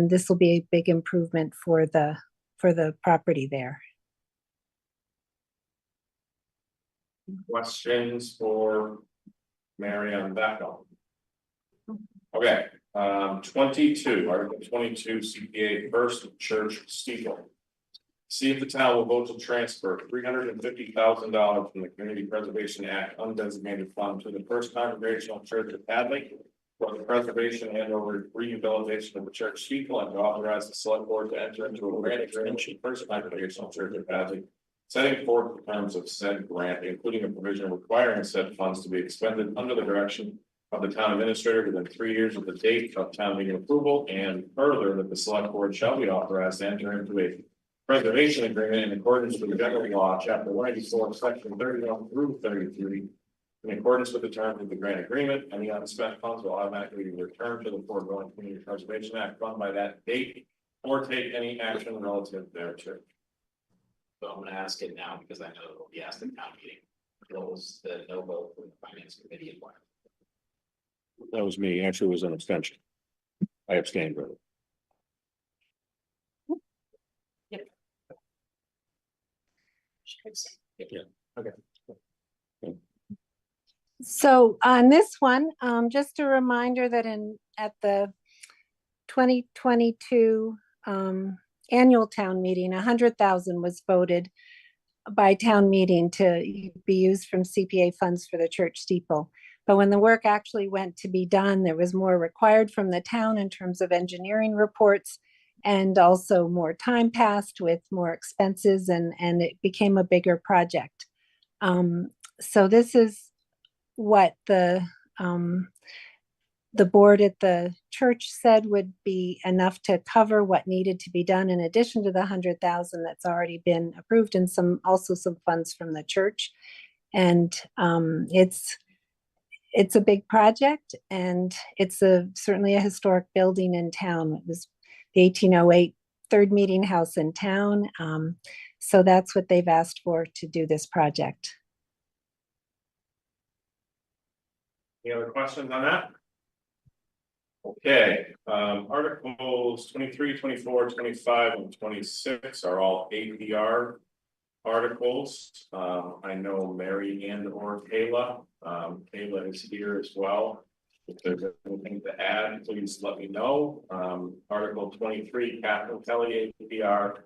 this will be a big improvement for the property there. Questions for Mary on that one? Okay, 22, Article 22, CPA First Church Steeple. See if the town will vote to transfer $350,000 from the Community Preservation Act undesignated fund to the First Congregational Church of Hadley for the preservation and or rehabilitation of the church steeple, and to authorize the select board to enter into a grant agreement with the First Congregational Church of Hadley, setting forth the terms of said grant, including a provision requiring said funds to be expended under the direction of the town administrator within 3 years of the date of town meeting approval, and further that the select board shall be authorized to enter into a preservation agreement in accordance with the general law, chapter 184, section 31 through 33. In accordance with the terms of the grant agreement, any unspent funds will automatically be returned to the foregoing Community Preservation Act fund by that date or take any action relative thereto. So I'm gonna ask it now because I know it will be asked at town meeting. What was the no vote from the finance committee and why? That was me. Actually, it was an abstention. I abstained, really. So on this one, just a reminder that at the 2022 annual town meeting, 100,000 was voted by town meeting to be used from CPA funds for the church steeple. But when the work actually went to be done, there was more required from the town in terms of engineering reports, and also more time passed with more expenses, and it became a bigger project. So this is what the board at the church said would be enough to cover what needed to be done in addition to the 100,000 that's already been approved, and also some funds from the church. And it's a big project, and it's certainly a historic building in town. It was the 1808 third meeting house in town. So that's what they've asked for to do this project. Any other questions on that? Okay, articles 23, 24, 25, and 26 are all APR articles. I know Mary and or Kayla. Kayla is here as well. If there's anything to add, please let me know. Article 23, Catherine Kelly, APR.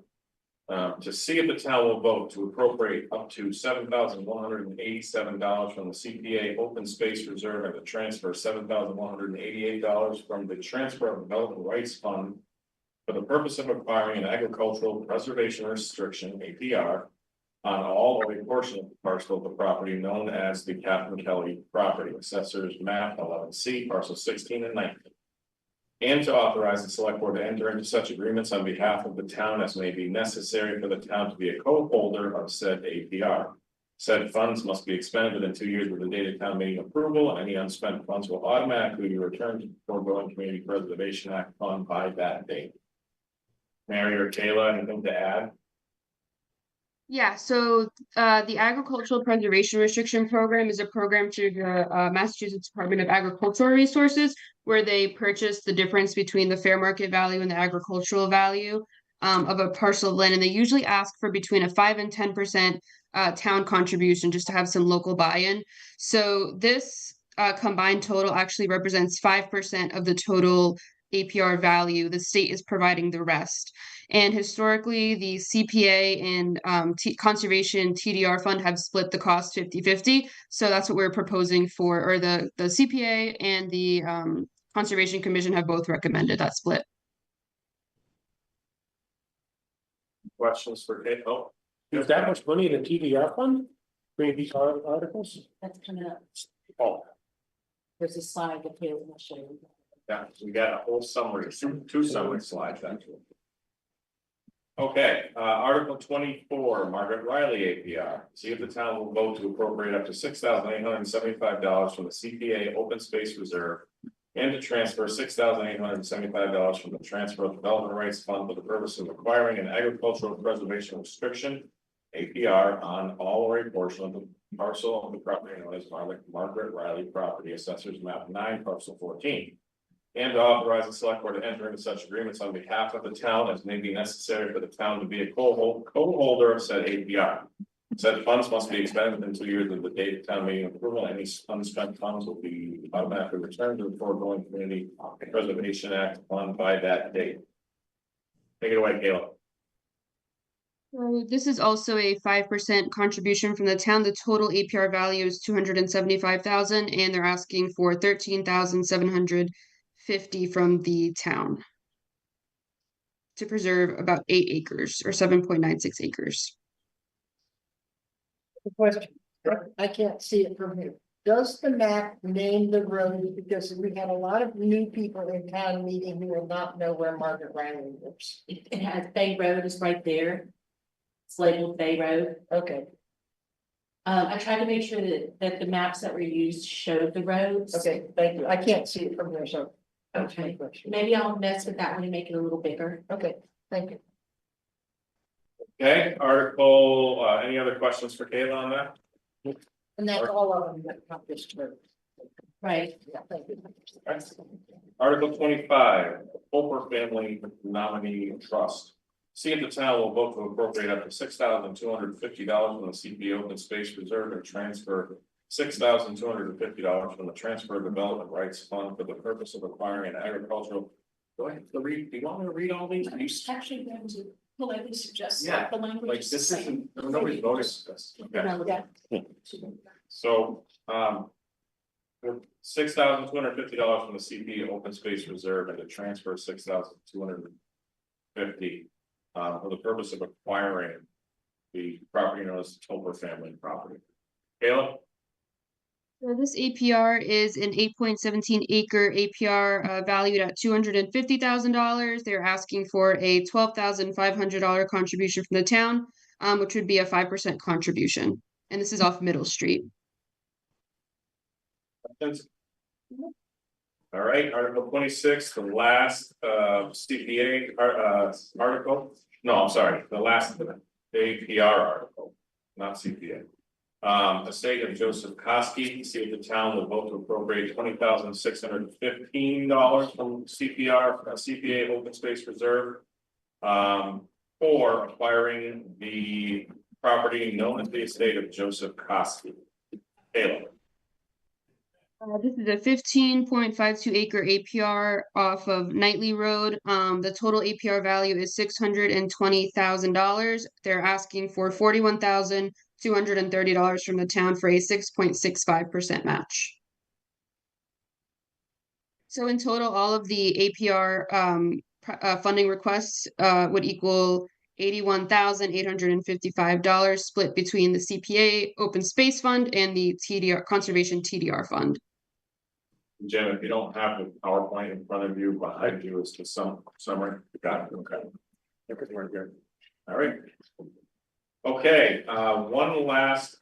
To see if the town will vote to appropriate up to $7,187 from the CPA open space reserve and to transfer $7,188 from the transfer of development rights fund for the purpose of acquiring an agricultural preservation restriction, APR, on all or a portion of the parcel of the property known as the Catherine Kelly property, assessors map 11C, parcel 16 and 19. And to authorize the select board to enter into such agreements on behalf of the town as may be necessary for the town to be a co-holder of said APR. Said funds must be expended within 2 years of the date of town meeting approval. Any unspent funds will automatically be returned to the foregoing Community Preservation Act fund by that date. Mary or Kayla, anything to add? Yeah, so the Agricultural Preservation Restriction Program is a program through the Massachusetts Department of Agricultural Resources, where they purchase the difference between the fair market value and the agricultural value of a parcel of land. And they usually ask for between a 5 and 10% town contribution just to have some local buy-in. So this combined total actually represents 5% of the total APR value. The state is providing the rest. And historically, the CPA and conservation TDR fund have split the cost 50-50. So that's what we're proposing for, or the CPA and the Conservation Commission have both recommended that split. Questions for Kayla? Oh, There's that much money in the TDR fund? Bring these articles? That's coming up. oh, There's a slide that will show you. yeah, we got a whole summary, two summary slides actually. Okay, Article 24, Margaret Riley APR. See if the town will vote to appropriate up to $6,875 from the CPA Open Space Reserve and to transfer $6,875 from the Transfer of Development Rights Fund for the purpose of acquiring an agricultural preservation restriction, APR, on all or a portion of the parcel of the property known as Margaret Riley property, assessors map 9, parcel 14. And to authorize the select board to enter into such agreements on behalf of the town as may be necessary for the town to be a co-holder of said APR. Said funds must be expended within 2 years of the date of town meeting approval. Any unspent funds will be automatically returned to the foregoing Community Preservation Act fund by that date. Take it away, Kayla. So this is also a 5% contribution from the town. The total APR value is $275,000, and they're asking for $13,750 from the town to preserve about 8 acres or 7.96 acres. The question, I can't see it from here. Does the map name the road? Because we had a lot of new people in town meeting who will not know where Margaret Riley lives. It has Bay Road is right there. It's labeled Bay Road. Okay, I tried to make sure that the maps that were used showed the roads. okay, thank you. I can't see it from here, so Okay, maybe I'll mess with that one and make it a little bigger. Okay, thank you. Okay, article, any other questions for Kayla on that? And that's all of them that come this through. Right. Yeah, thank you. Article 25, Holper Family Nominee Trust. See if the town will vote to appropriate up to $6,250 from the CP Open Space Reserve and transfer $6,250 from the Transfer Development Rights Fund for the purpose of acquiring an agricultural. Do I have to read? Do you want me to read all these? You Actually, going to politely suggest Yeah, that the language. like is this the same. isn't, nobody voted this. Okay. Yeah. So, $6,250 from the CP Open Space Reserve and to transfer $6,250 for the purpose of acquiring the property known as Tolper family property. Kayla? So this APR is an 8.17 acre APR valued at $250,000. They're asking for a $12,500 contribution from the town, which would be a 5% contribution. And this is off Middle Street. All right, Article 26, the last CPA article. No, I'm sorry, the last APR article, not CPA. Estate of Joseph Koski, see if the town will vote to appropriate $20,615 from CPA Open Space Reserve. For acquiring the property known as the estate of Joseph Koski. Taylor. This is a 15.52 acre APR off of Knightley Road. The total APR value is $620,000. They're asking for $41,230 from the town for a 6.65% match. So in total, all of the APR funding requests would equal $81,855 split between the CPA Open Space Fund and the TDR Conservation TDR Fund. Jim, if you don't have the PowerPoint in front of you, behind you is the summary. Got it, okay. All right. Okay, one last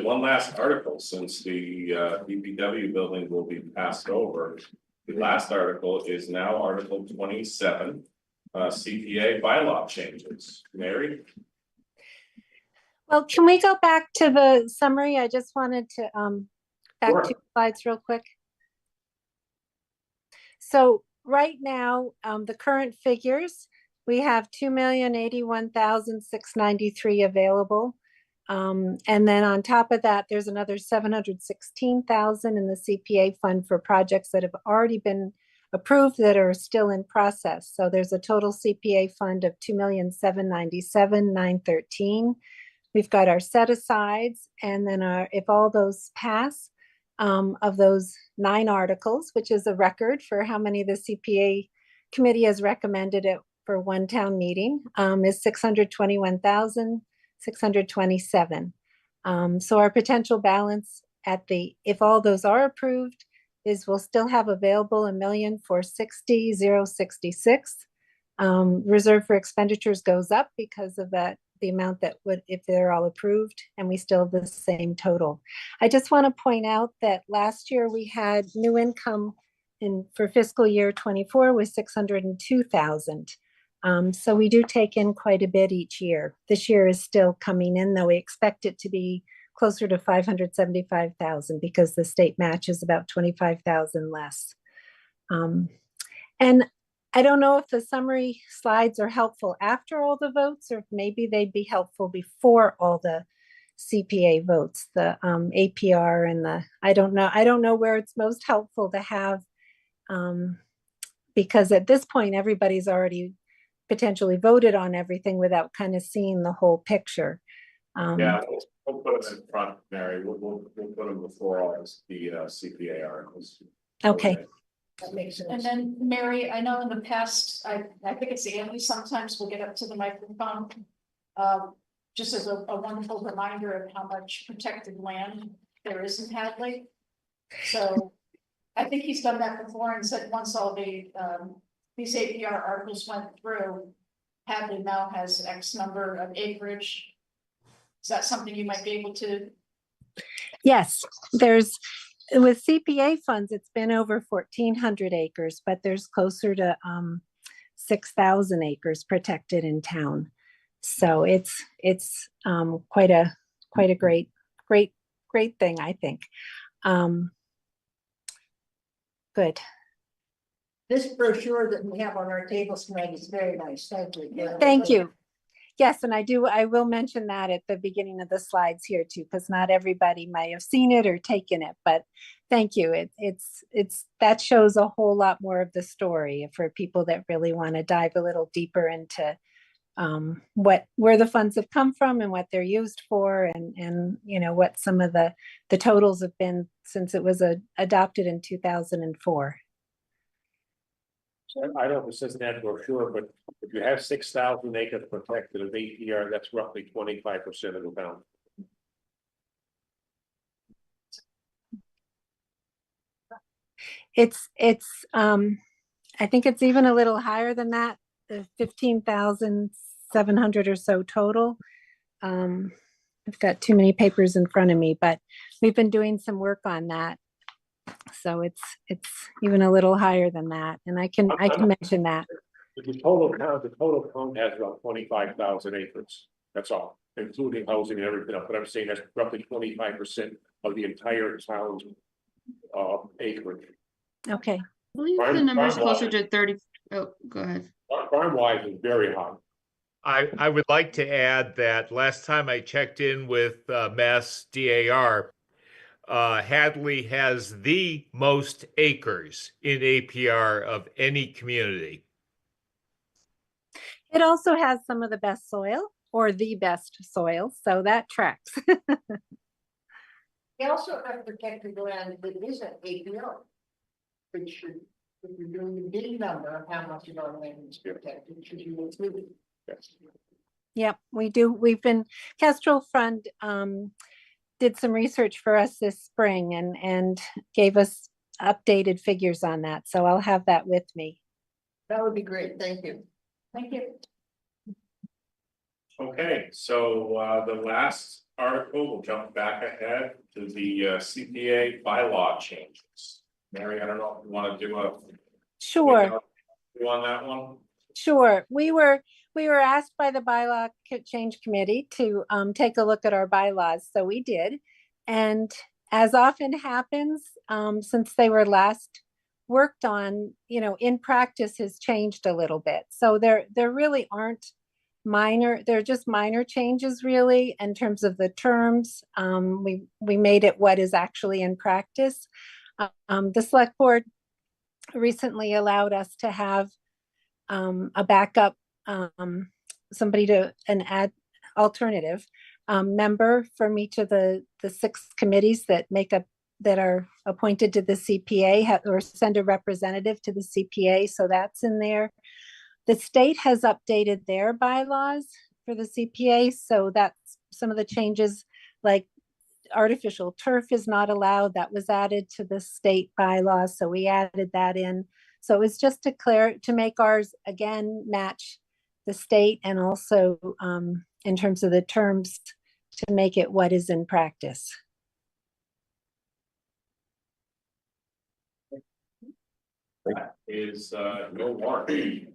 one last article, since the DPW building will be passed over. The last article is now Article 27, CPA bylaw changes. Mary? Well, can we go back to the summary? I just wanted to, back Sure. 2 slides real quick. So right now, the current figures, we have 2,081,693 available. And then on top of that, there's another 716,000 in the CPA fund for projects that have already been approved that are still in process. So there's a total CPA fund of 2,797,913. We've got our set asides, and then if all those pass, of those 9 articles, which is a record for how many the CPA committee has recommended it for one town meeting, is 621,627. So our potential balance if all those are approved, is we'll still have available $1,060,066. Reserve for expenditures goes up because of that, the amount that would, if they're all approved, and we still have the same total. I just want to point out that last year we had new income for fiscal year 24 was 602,000. So we do take in quite a bit each year. This year is still coming in, though we expect it to be closer to 575,000 because the state match is about 25,000 less. And I don't know if the summary slides are helpful after all the votes, or maybe they'd be helpful before all the CPA votes, the APR and I don't know where it's most helpful to have, because at this point, everybody's already potentially voted on everything without kind of seeing the whole picture. Yeah, we'll put them in front, Mary. We'll put them before all the CPA articles. Okay. That makes sense. And then, Mary, I know in the past, I think it's Andy sometimes will get up to the microphone. Just as a wonderful reminder of how much protected land there is in Hadley. So I think he's done that before and said once all the these APR articles went through, Hadley now has X number of acreage. Is that something you might be able to? Yes, there's with CPA funds, it's been over 1,400 acres, but there's closer to 6,000 acres protected in town. So it's quite a great thing, I think. Good. This brochure that we have on our tables tonight is very nice. Thank you. Thank you. Yes, and I will mention that at the beginning of the slides here too, because not everybody might have seen it or taken it, but thank you. It's that shows a whole lot more of the story for people that really want to dive a little deeper into where the funds have come from and what they're used for, and you know what some of the totals have been since it was adopted in 2004. I don't know if it says in that brochure, but if you have 6,000 acres protected of APR, that's roughly 25% of the town. It's I think it's even a little higher than that, the 15,700 or so total. I've got too many papers in front of me, but we've been doing some work on that. So it's even a little higher than that, and I can mention that. The total count has about 25,000 acres. That's all, including housing and everything else. But I'm saying that's roughly 25% of the entire town's acreage. Okay. I believe the number is closer to 30. Oh, go ahead. Farm wise is very high. I would like to add that last time I checked in with Mass DAR, Hadley has the most acres in APR of any community. It also has some of the best soil, or the best soil, so that tracks. We also have protected land that isn't APR. Which should, if you're doing the big number of how much of our land is protected, should be included. Yes. Yep, we do. We've been, Kestrel Fund did some research for us this spring and gave us updated figures on that. So I'll have that with me. That would be great. Thank you. Thank you. Okay, so the last article, we'll jump back ahead to the CPA bylaw changes. Mary, I don't know if you want to do a. Sure. You on that one? Sure. We were asked by the bylaw change committee to take a look at our bylaws, so we did. And as often happens, since they were last worked on, you know, in practice has changed a little bit. So there really aren't minor, they're just minor changes really in terms of the terms. We made it what is actually in practice. The select board recently allowed us to have a backup, somebody to an alternative member from each of the 6 committees that make up, that are appointed to the CPA, or send a representative to the CPA. So that's in there. The state has updated their bylaws for the CPA. So that's some of the changes, like artificial turf is not allowed. That was added to the state bylaws. So we added that in. So it was just to make ours again match the state, and also in terms of the terms to make it what is in practice. That is no warrant.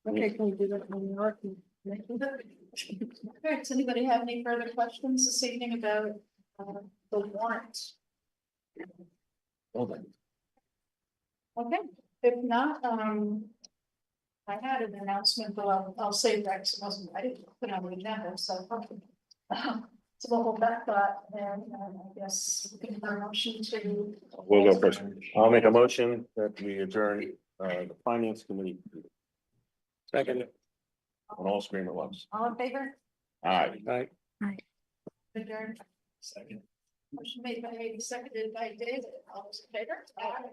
Okay, can we do that when we are? Okay, does anybody have any further questions this evening about the warrant? Well then. Okay, if not, I had an announcement, but I'll save that, because it wasn't, I didn't put it on the agenda, so. So we'll hold that thought, and I guess we can have a motion to. We'll go first. I'll make a motion that we adjourn the finance committee. Second. On all screen at once. All in favor? Aye. Aye. Adjourned. Second. Motion made by Hayden, seconded by David. All those in favor? Aye.